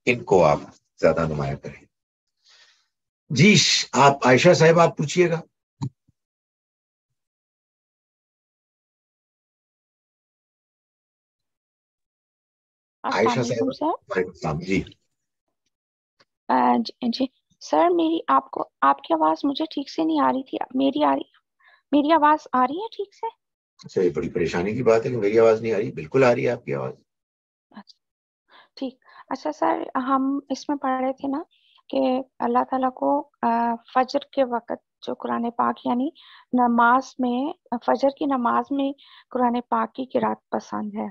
ان کو آپ زیادہ نمایاں کریں۔ جی آپ عائشہ صاحب آپ پوچھئے گا۔ عائشہ صاحب وعلیکم السلام۔ جی جی سر، آپ کی آواز مجھے ٹھیک سے نہیں آ رہی تھی، میری آواز آ رہی ہے ٹھیک سے؟ اچھا، یہ بڑی پریشانی کی بات ہے کہ میری آواز نہیں آ رہی۔ بالکل آ رہی ہے آپ کی آواز۔ ٹھیک، اچھا سر، ہم اس میں پڑھ رہے تھے نا کہ اللہ تعالیٰ کو فجر کے وقت جو قرآن پاک یعنی نماز میں، فجر کی نماز میں قرآن پاک کی قرات پسند ہے،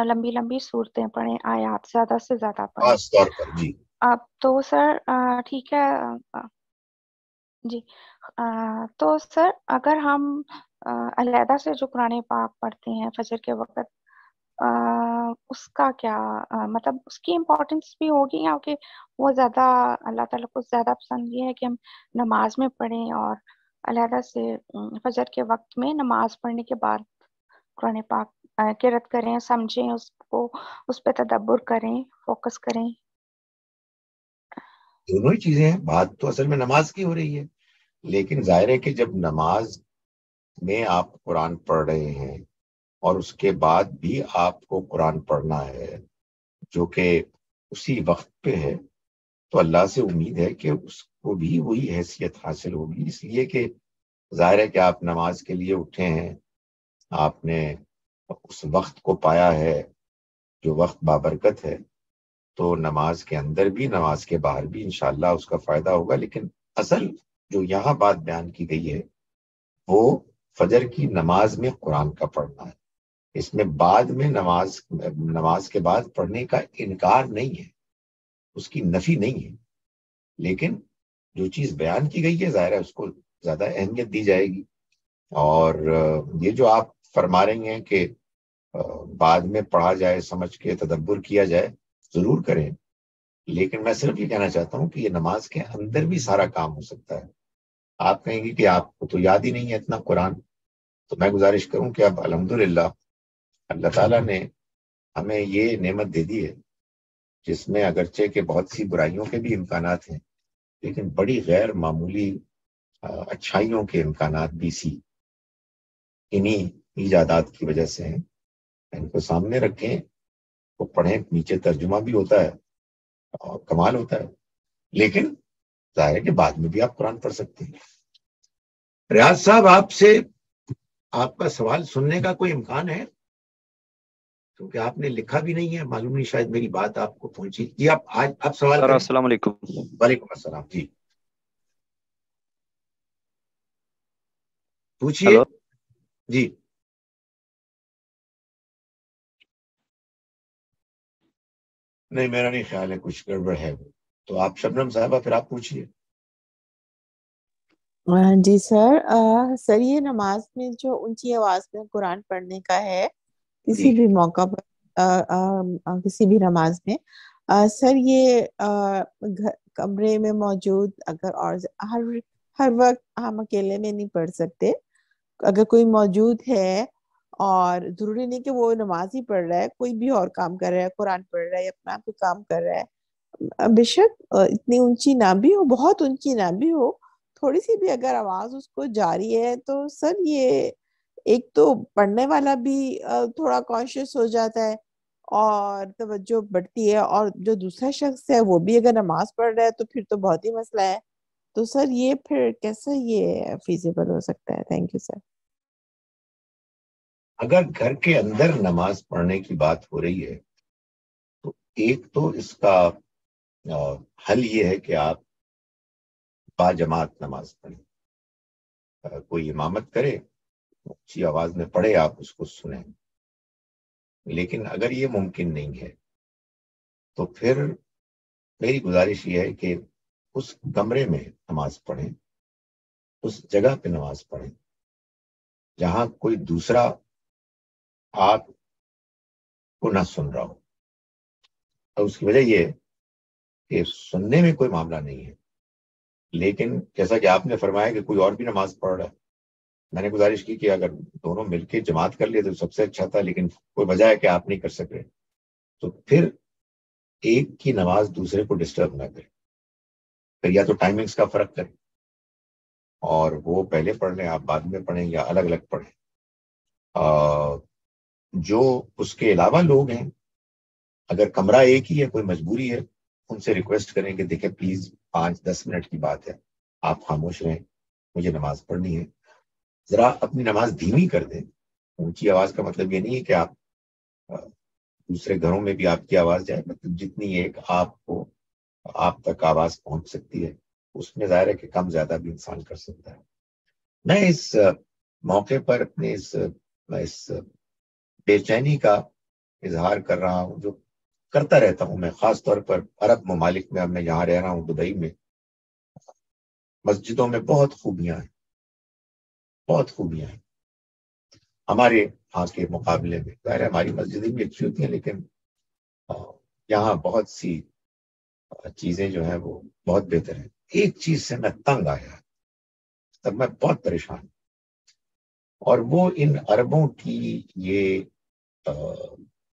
لمبی لمبی صورتیں پڑھیں، آیات زیادہ سے زیادہ پڑھیں۔ خاص طور پر جی اب تو سر ٹھیک ہے جی، تو سر اگر ہم علیحدہ سے جو قرآن پاک پڑھتے ہیں فجر کے وقت، اس کا کیا مطلب اس کی امپورٹنس بھی ہوگی، یا کہ وہ زیادہ اللہ تعالیٰ کو زیادہ پسند یہ ہے کہ ہم نماز میں پڑھیں اور علیحدہ سے فجر کے وقت میں نماز پڑھنے کے بعد قرآن پاک قرأت کریں، سمجھیں اس کو، اس پہ تدبر کریں، فوکس کریں؟ دونوں ہی چیزیں ہیں۔ بات تو اصل میں نماز کی ہو رہی ہے، لیکن ظاہر ہے کہ جب نماز میں آپ قرآن پڑھ رہے ہیں اور اس کے بعد بھی آپ کو قرآن پڑھنا ہے جو کہ اسی وقت پہ ہے، تو اللہ سے امید ہے کہ اس کو بھی وہی حیثیت حاصل ہوگی، اس لیے کہ ظاہر ہے کہ آپ نماز کے لیے اٹھے ہیں، آپ نے اس وقت کو پایا ہے جو وقت بابرکت ہے، تو نماز کے اندر بھی نماز کے باہر بھی انشاءاللہ اس کا فائدہ ہوگا۔ لیکن اصل جو یہاں بات بیان کی گئی ہے وہ فجر کی نماز میں قرآن کا پڑھنا ہے۔ اس میں بعد میں نماز کے بعد پڑھنے کا انکار نہیں ہے، اس کی نفی نہیں ہے، لیکن جو چیز بیان کی گئی ہے ظاہر ہے اس کو زیادہ اہمیت دی جائے گی۔ اور یہ جو آپ فرما رہی ہیں کہ بعد میں پڑھا جائے، سمجھ کے تدبر کیا جائے، ضرور کریں، لیکن میں صرف یہ کہنا چاہتا ہوں کہ یہ نماز کے اندر بھی سارا کام ہو سکتا ہے. آپ کہیں گے کہ آپ کو تو یاد ہی نہیں ہے اتنا قرآن، تو میں گزارش کروں کہ اب الحمدللہ اللہ تعالیٰ نے ہمیں یہ نعمت دے دی ہے جس میں اگرچہ کہ بہت سی برائیوں کے بھی امکانات ہیں، لیکن بڑی غیر معمولی اچھائیوں کے امکانات بھی سی انہی ایجادات کی وجہ سے ہیں. ان کو سامنے رکھیں، وہ پڑھیں، نیچے ترجمہ بھی ہوتا ہے اور کمال ہوتا ہے. لیکن ظاہر ہے کہ بعد میں بھی آپ قرآن پڑھ سکتے ہیں. ریاض صاحب، آپ سے آپ کا سوال سننے کا کوئی امکان ہے؟ کیونکہ آپ نے لکھا بھی نہیں ہے، معلوم نہیں شاید میری بات آپ کو پہنچی. جی آپ سوال سر کریں. السلام علیکم. وعلیکم السلام. جی پوچھیے. ہلو. جی نہیں، میرا نہیں خیال ہے کچھ گڑبڑ ہے وہ. تو آپ شبنم صاحبہ پھر آپ پوچھیے. جی سر. سر یہ نماز میں جو اونچی آواز میں قرآن پڑھنے کا ہے کسی جی بھی موقع پر، کسی بھی نماز میں، سر یہ کمرے میں موجود اگر اور ہر وقت ہم اکیلے میں نہیں پڑھ سکتے. اگر کوئی موجود ہے اور ضروری نہیں کہ وہ نماز ہی پڑھ رہا ہے، کوئی بھی اور کام کر رہا ہے، قرآن پڑھ رہا ہے یا اپنا کوئی کام کر رہا ہے، بے شک اتنی اونچی نہ بھی ہو، بہت اونچی نہ بھی ہو، تھوڑی سی بھی اگر آواز اس کو جاری ہے تو سر یہ ایک تو پڑھنے والا بھی تھوڑا کانشیس ہو جاتا ہے اور توجہ بڑھتی ہے، اور جو دوسرا شخص ہے وہ بھی اگر نماز پڑھ رہا ہے تو پھر تو بہت ہی مسئلہ ہے. تو سر یہ پھر کیسا یہ فیزیبل ہو سکتا ہے؟ Thank you sir. اگر گھر کے اندر نماز پڑھنے کی بات ہو رہی ہے تو ایک تو اس کا حل یہ ہے کہ آپ با جماعت نماز پڑھیں. کوئی امامت کرے، اونچی آواز میں پڑھے، آپ اس کو سنیں. لیکن اگر یہ ممکن نہیں ہے تو پھر میری گزارش یہ ہے کہ اس کمرے میں نماز پڑھیں، اس جگہ پہ نماز پڑھیں جہاں کوئی دوسرا آپ کو نہ سن رہا ہو. اور اس کی وجہ یہ ہے کہ سننے میں کوئی معاملہ نہیں ہے، لیکن جیسا کہ آپ نے فرمایا کہ کوئی اور بھی نماز پڑھ رہا ہے، میں نے گزارش کی کہ اگر دونوں مل کے جماعت کر لیے تو سب سے اچھا تھا، لیکن کوئی وجہ ہے کہ آپ نہیں کر سک رہے تو پھر ایک کی نماز دوسرے کو ڈسٹرب نہ کرے. پھر یا تو ٹائمنگز کا فرق کریں اور وہ پہلے پڑھ لیں، آپ بعد میں پڑھیں، یا الگ الگ پڑھیں. جو اس کے علاوہ لوگ ہیں، اگر کمرہ ایک ہی ہے، کوئی مجبوری ہے، ان سے ریکویسٹ کریں کہ دیکھیں پلیز 5-10 منٹ کی بات ہے، آپ خاموش رہیں، مجھے نماز پڑھنی ہے. ذرا اپنی نماز دھیمی کر دیں. اونچی آواز کا مطلب یہ نہیں ہے کہ آپ دوسرے گھروں میں بھی آپ کی آواز جائے، مطلب جتنی ایک آپ تک آواز پہنچ سکتی ہے اس میں ظاہر ہے کہ کم زیادہ بھی انسان کر سکتا ہے. میں اس موقع پر اپنے اس بے چینی کا اظہار کر رہا ہوں جو کرتا رہتا ہوں. میں خاص طور پر عرب ممالک میں، اب میں جہاں رہ رہا ہوں دبئی میں، مسجدوں میں بہت خوبیاں ہیں، بہت خوبیاں ہیں ہمارے ہاں کے مقابلے میں. ظاہر ہے ہماری مسجدیں بھی اچھی ہوتی ہیں، لیکن یہاں بہت سی چیزیں جو ہیں وہ بہت بہتر ہیں. ایک چیز سے میں تنگ آیا، تب میں بہت پریشان ہوں، اور وہ ان عربوں کی یہ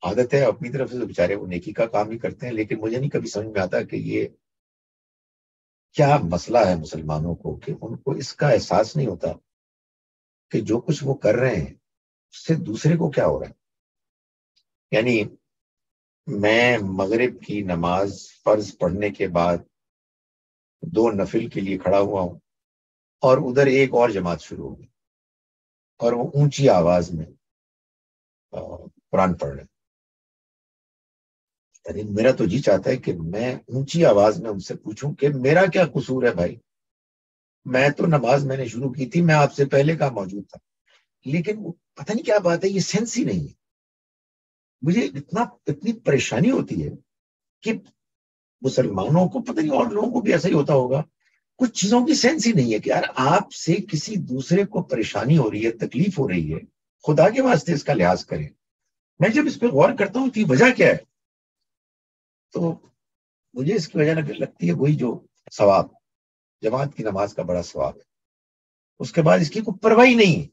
عادت ہے. اپنی طرف سے تو بیچارے وہ نیکی کا کام ہی کرتے ہیں، لیکن مجھے نہیں کبھی سمجھ میں آتا کہ یہ کیا مسئلہ ہے مسلمانوں کو کہ ان کو اس کا احساس نہیں ہوتا کہ جو کچھ وہ کر رہے ہیں اس سے دوسرے کو کیا ہو رہا ہے. یعنی میں مغرب کی نماز فرض پڑھنے کے بعد 2 نفل کے لیے کھڑا ہوا ہوں اور ادھر ایک اور جماعت شروع ہو گئی اور وہ اونچی آواز میں قرآن پڑھ رہے. یعنی میرا تو جی چاہتا ہے کہ میں اونچی آواز میں ان سے پوچھوں کہ میرا کیا قصور ہے بھائی، میں تو نماز میں نے شروع کی تھی، میں آپ سے پہلے کا موجود تھا. لیکن پتہ نہیں کیا بات ہے، یہ سینس ہی نہیں ہے. مجھے اتنی پریشانی ہوتی ہے کہ مسلمانوں کو، پتہ نہیں اور لوگوں کو بھی ایسا ہی ہوتا ہوگا، کچھ چیزوں کی سینس ہی نہیں ہے کہ یار آپ سے کسی دوسرے کو پریشانی ہو رہی ہے، تکلیف ہو رہی ہے، خدا کے واسطے اس کا لحاظ کریں. میں جب اس پہ غور کرتا ہوں کہ وجہ کیا ہے تو مجھے اس کی وجہ لگتی ہے وہی جو ثواب، جماعت کی نماز کا بڑا ثواب ہے، اس کے بعد اس کی کوئی پرواہ نہیں ہے،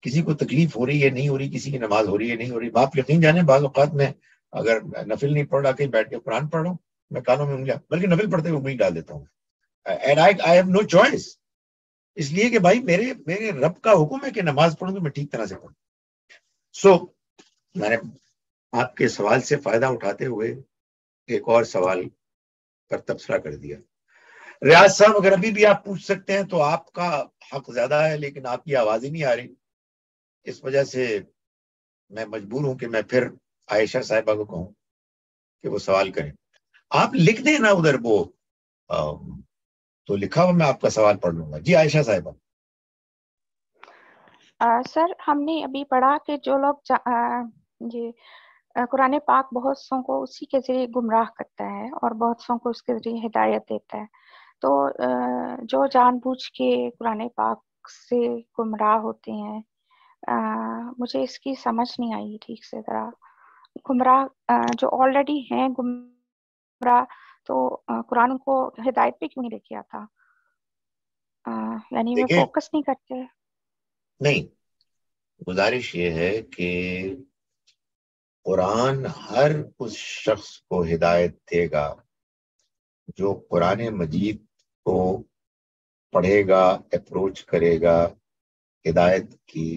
کسی کو تکلیف ہو رہی ہے نہیں ہو رہی، کسی کی نماز ہو رہی ہے نہیں ہو رہی. آپ یقین جانے بعض اوقات میں اگر نفل نہیں پڑھ رہا کہیں بیٹھ کے قرآن پڑھ رہا ہوں، میں کانوں میں انگلیاں، بلکہ نفل پڑھتے ہوئے انگلی ڈال دیتا ہوں. And I have no choice, اس لیے کہ بھائی میرے رب کا حکم ہے کہ نماز پڑھوں تو میں ٹھیک طرح سے پڑھوں. سو میں نے آپ کے سوال سے فائدہ اٹھاتے ہوئے ایک اور سوال پر تبصرہ کر دیا. ریاض صاحب اگر ابھی بھی آپ پوچھ سکتے ہیں تو آپ کا حق زیادہ ہے، لیکن آپ کی آواز ہی نہیں آ رہی، اس وجہ سے میں مجبور ہوں کہ میں پھر عائشہ صاحبہ کو کہوں کہ وہ سوال کریں. آپ لکھ دیں نا ادھر وہ تو لکھا ہوا میں آپ کا سوال پڑھ لوں گا. جی عائشہ صاحبہ. سر ہم نے ابھی پڑھا کہ جو لوگ قرآن پاک بہت سو کو اسی کے ذریعے گمراہ کرتا ہے اور بہت سو کو اس کے ذریعے ہدایت دیتا ہے، تو جو جان بوجھ کے قرآن پاک سے گمراہ ہوتے ہیں، مجھے اس کی سمجھ نہیں آئی ٹھیک سے. ذرا گمراہ جو آلریڈی ہیں گمراہ، تو قرآن کو ہدایت پہ کیوں نہیں لے کے آتا؟ یعنی وہ دیکھیں فوکس نہیں کرتے. نہیں، گزارش یہ ہے کہ قرآن ہر اس شخص کو ہدایت دے گا جو قرآن مجید کو پڑھے گا، اپروچ کرے گا ہدایت کی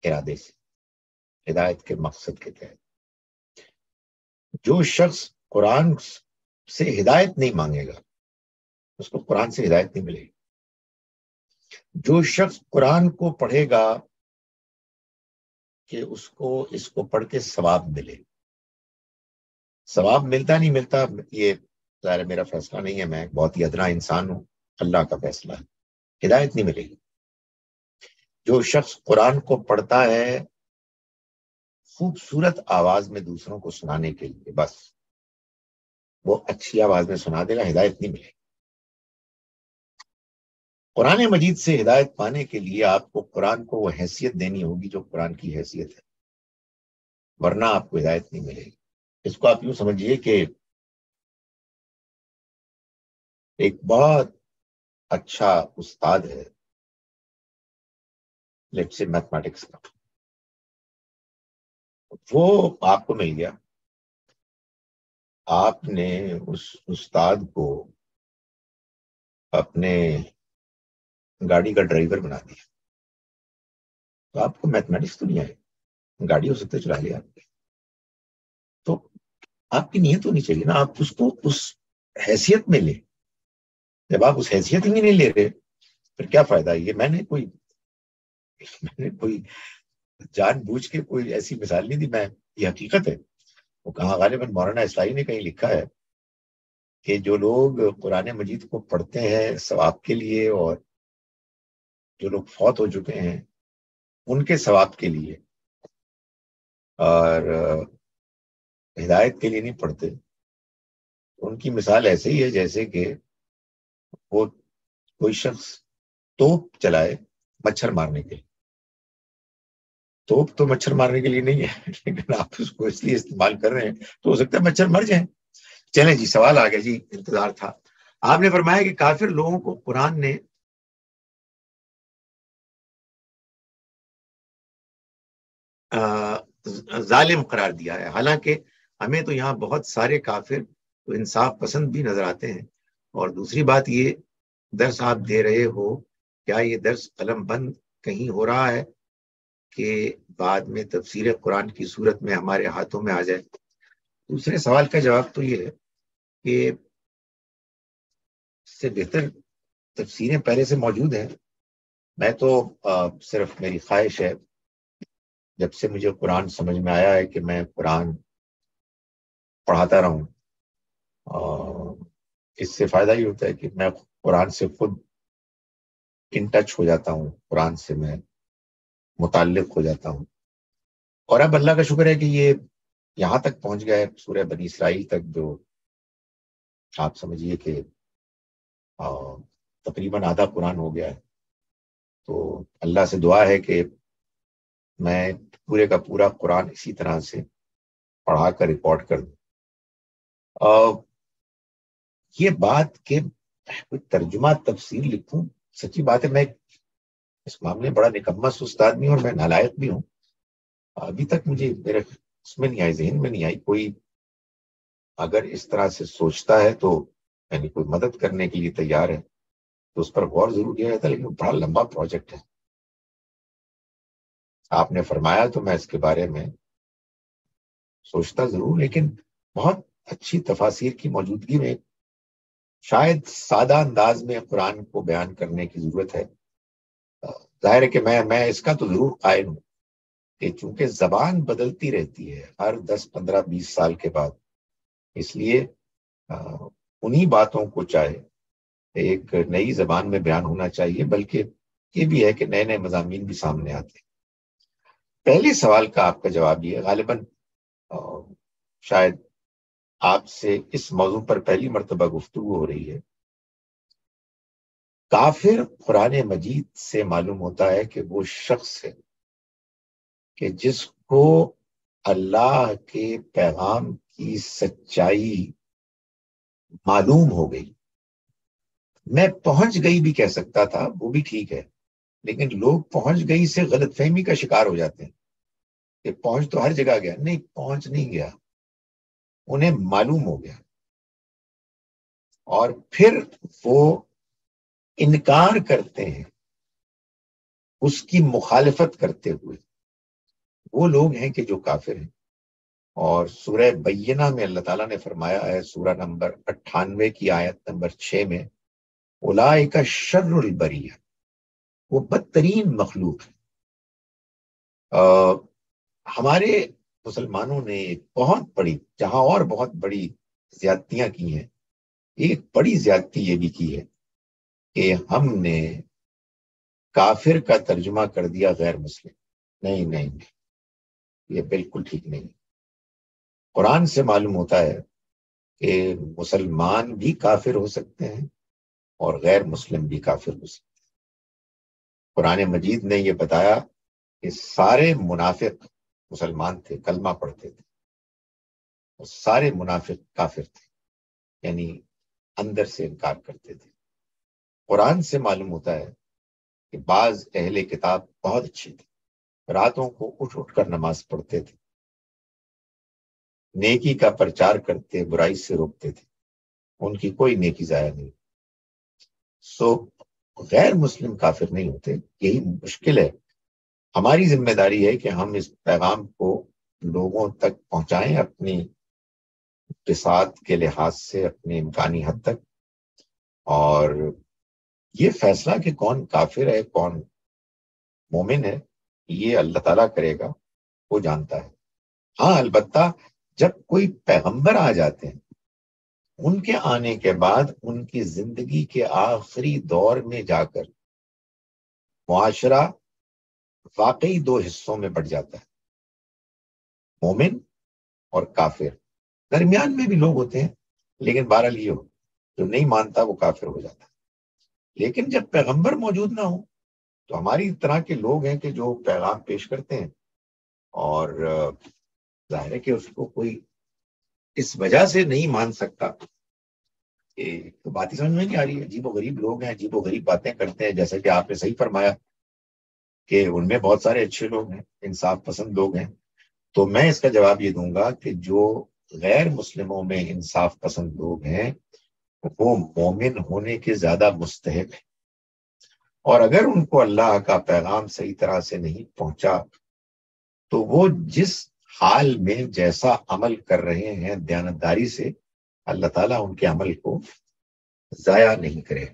ارادے سے، ہدایت کے مقصد کے تحت. جو شخص قرآن سے ہدایت نہیں مانگے گا اس کو قرآن سے ہدایت نہیں ملے گی. جو شخص قرآن کو پڑھے گا کہ اس کو پڑھ کے ثواب ملے، ثواب ملتا نہیں ملتا یہ ظاہر میرا فیصلہ نہیں ہے، میں بہت ہی ادنا انسان ہوں، اللہ کا فیصلہ ہے. ہدایت نہیں ملے گی. جو شخص قرآن کو پڑھتا ہے خوبصورت آواز میں دوسروں کو سنانے کے لیے، بس وہ اچھی آواز میں سنا دے گا، ہدایت نہیں ملے گی. قرآن مجید سے ہدایت پانے کے لیے آپ کو قرآن کو وہ حیثیت دینی ہوگی جو قرآن کی حیثیت ہے، ورنہ آپ کو ہدایت نہیں ملے گی. اس کو آپ یوں سمجھیے کہ ایک بہت اچھا استاد ہے لیٹس سے میتھمیٹکس کا، وہ آپ کو مل گیا، آپ نے اس استاد کو اپنے گاڑی کا ڈرائیور بنا دیا، تو آپ کو میتھمیٹکس تو نہیں آئے، گاڑی ہو سکتا ہے چلا لیا آپ نے، تو آپ کی نیت ہونی چاہیے نا، آپ اس کو اس حیثیت میں لیں. جب آپ اس حیثیت ہی نہیں لے رہے پھر کیا فائدہ. یہ میں نے کوئی جان بوجھ کے کوئی ایسی مثال نہیں دی، میں یہ حقیقت ہے. وہ کہاں غالباً مولانا اسلائی نے کہیں لکھا ہے کہ جو لوگ قرآن مجید کو پڑھتے ہیں ثواب کے لیے، اور جو لوگ فوت ہو چکے ہیں ان کے ثواب کے لیے اور ہدایت کے لیے نہیں پڑھتے، ان کی مثال ایسے ہی ہے جیسے کہ وہ کوئی شخص توپ چلائے مچھر مارنے کے لیے. توپ تو مچھر مارنے کے لیے نہیں ہے، لیکن آپ اس کو اس لیے استعمال کر رہے ہیں تو ہو سکتا ہے مچھر مر جائیں. چلیں جی، سوال آ گیا جی، انتظار تھا. آپ نے فرمایا کہ کافر لوگوں کو قرآن نے ظالم قرار دیا ہے، حالانکہ ہمیں تو یہاں بہت سارے کافر تو انصاف پسند بھی نظر آتے ہیں. اور دوسری بات، یہ درس آپ دے رہے ہو، کیا یہ درس قلم بند کہیں ہو رہا ہے کہ بعد میں تفسیر قرآن کی صورت میں ہمارے ہاتھوں میں آ جائے؟ دوسرے سوال کا جواب تو یہ ہے کہ اس سے بہتر تفسیریں پہلے سے موجود ہیں. میں تو صرف میری خواہش ہے، جب سے مجھے قرآن سمجھ میں آیا ہے کہ میں قرآن پڑھاتا رہوں. اس سے فائدہ یہ ہوتا ہے کہ میں قرآن سے خود ان ٹچ ہو جاتا ہوں، قرآن سے میں متعلق ہو جاتا ہوں. اور اب اللہ کا شکر ہے کہ یہ یہاں تک پہنچ گیا ہے، سورہ بنی اسرائیل تک، جو آپ سمجھیے کہ تقریباً آدھا قرآن ہو گیا ہے. تو اللہ سے دعا ہے کہ میں پورے کا پورا قرآن اسی طرح سے پڑھا کر ریکارڈ کر دوں. یہ بات کہ کوئی ترجمہ تفسیر لکھوں، سچی بات ہے میں اس معاملے میں بڑا نکما استاد بھی ہوں اور میں نالائق بھی ہوں. ابھی تک مجھے میرے اس میں نہیں آئی، ذہن میں نہیں آئی. کوئی اگر اس طرح سے سوچتا ہے تو یعنی کوئی مدد کرنے کے لیے تیار ہے تو اس پر غور ضرور کیا جاتا ہے، لیکن بڑا لمبا پروجیکٹ ہے. آپ نے فرمایا تو میں اس کے بارے میں سوچتا ضرور، لیکن بہت اچھی تفاسیر کی موجودگی میں شاید سادہ انداز میں قرآن کو بیان کرنے کی ضرورت ہے. ظاہر ہے کہ میں اس کا تو ضرور قائل ہوں کہ چونکہ زبان بدلتی رہتی ہے ہر 10 15 20 سال کے بعد، اس لیے انہی باتوں کو چاہے ایک نئی زبان میں بیان ہونا چاہیے، بلکہ یہ بھی ہے کہ نئے نئے مضامین بھی سامنے آتے ہیں. پہلے سوال کا آپ کا جواب یہ ہے، غالباً شاید آپ سے اس موضوع پر پہلی مرتبہ گفتگو ہو رہی ہے. کافر قرآن مجید سے معلوم ہوتا ہے کہ وہ شخص ہے کہ جس کو اللہ کے پیغام کی سچائی معلوم ہو گئی. میں پہنچ گئی بھی کہہ سکتا تھا، وہ بھی ٹھیک ہے، لیکن لوگ پہنچ گئی سے غلط فہمی کا شکار ہو جاتے ہیں کہ پہنچ تو ہر جگہ گیا. نہیں، پہنچ نہیں گیا، انہیں معلوم ہو گیا، اور پھر وہ انکار کرتے ہیں اس کی مخالفت کرتے ہوئے. وہ لوگ ہیں کہ جو کافر ہیں. اور سورہ بینہ میں اللہ تعالیٰ نے فرمایا ہے، سورہ نمبر 98 کی آیت نمبر 6 میں، اولئک شر البریہ، وہ بدترین مخلوق ہے. ہمارے مسلمانوں نے ایک بہت بڑی، جہاں اور بہت بڑی زیادتیاں کی ہیں، ایک بڑی زیادتی یہ بھی کی ہے کہ ہم نے کافر کا ترجمہ کر دیا غیر مسلم. نہیں نہیں نہیں، یہ بالکل ٹھیک نہیں. قرآن سے معلوم ہوتا ہے کہ مسلمان بھی کافر ہو سکتے ہیں اور غیر مسلم بھی کافر ہو سکتے ہیں. قرآن مجید نے یہ بتایا کہ سارے منافق مسلمان تھے، کلمہ پڑھتے تھے، اور سارے منافق کافر تھے، یعنی اندر سے انکار کرتے تھے. قرآن سے معلوم ہوتا ہے کہ بعض اہل کتاب بہت اچھے تھے، راتوں کو اٹھ اٹھ کر نماز پڑھتے تھے، نیکی کا پرچار کرتے، برائی سے روکتے تھے، ان کی کوئی نیکی ضائع نہیں. سو غیر مسلم کافر نہیں ہوتے. یہی مشکل ہے. ہماری ذمہ داری ہے کہ ہم اس پیغام کو لوگوں تک پہنچائیں اپنی بساط کے لحاظ سے، اپنے امکانی حد تک. اور یہ فیصلہ کہ کون کافر ہے کون مومن ہے، یہ اللہ تعالیٰ کرے گا، وہ جانتا ہے. ہاں البتہ جب کوئی پیغمبر آ جاتے ہیں، ان کے آنے کے بعد ان کی زندگی کے آخری دور میں جا کر معاشرہ واقعی دو حصوں میں بٹ جاتا ہے، مومن اور کافر. درمیان میں بھی لوگ ہوتے ہیں، لیکن بہرحال یہ ہو جو نہیں مانتا وہ کافر ہو جاتا ہے. لیکن جب پیغمبر موجود نہ ہو تو ہماری طرح کے لوگ ہیں کہ جو پیغام پیش کرتے ہیں، اور ظاہر ہے کہ اس کو کوئی اس وجہ سے نہیں مان سکتا کہ تو بات ہی سمجھ میں نہیں آ رہی ہے. عجیب و غریب لوگ ہیں، عجیب و غریب باتیں کرتے ہیں، جیسا کہ آپ نے صحیح فرمایا کہ ان میں بہت سارے اچھے لوگ ہیں، انصاف پسند لوگ ہیں. تو میں اس کا جواب یہ دوں گا کہ جو غیر مسلموں میں انصاف پسند لوگ ہیں وہ مومن ہونے کے زیادہ مستحق ہیں. اور اگر ان کو اللہ کا پیغام صحیح طرح سے نہیں پہنچا تو وہ جس حال میں جیسا عمل کر رہے ہیں دیانتداری سے، اللہ تعالیٰ ان کے عمل کو ضائع نہیں کرے.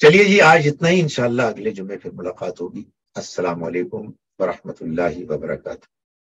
چلیے جی، آج اتنا ہی. انشاءاللہ اگلے جمعے پھر ملاقات ہوگی. السلام علیکم ورحمۃ اللہ وبرکاتہ.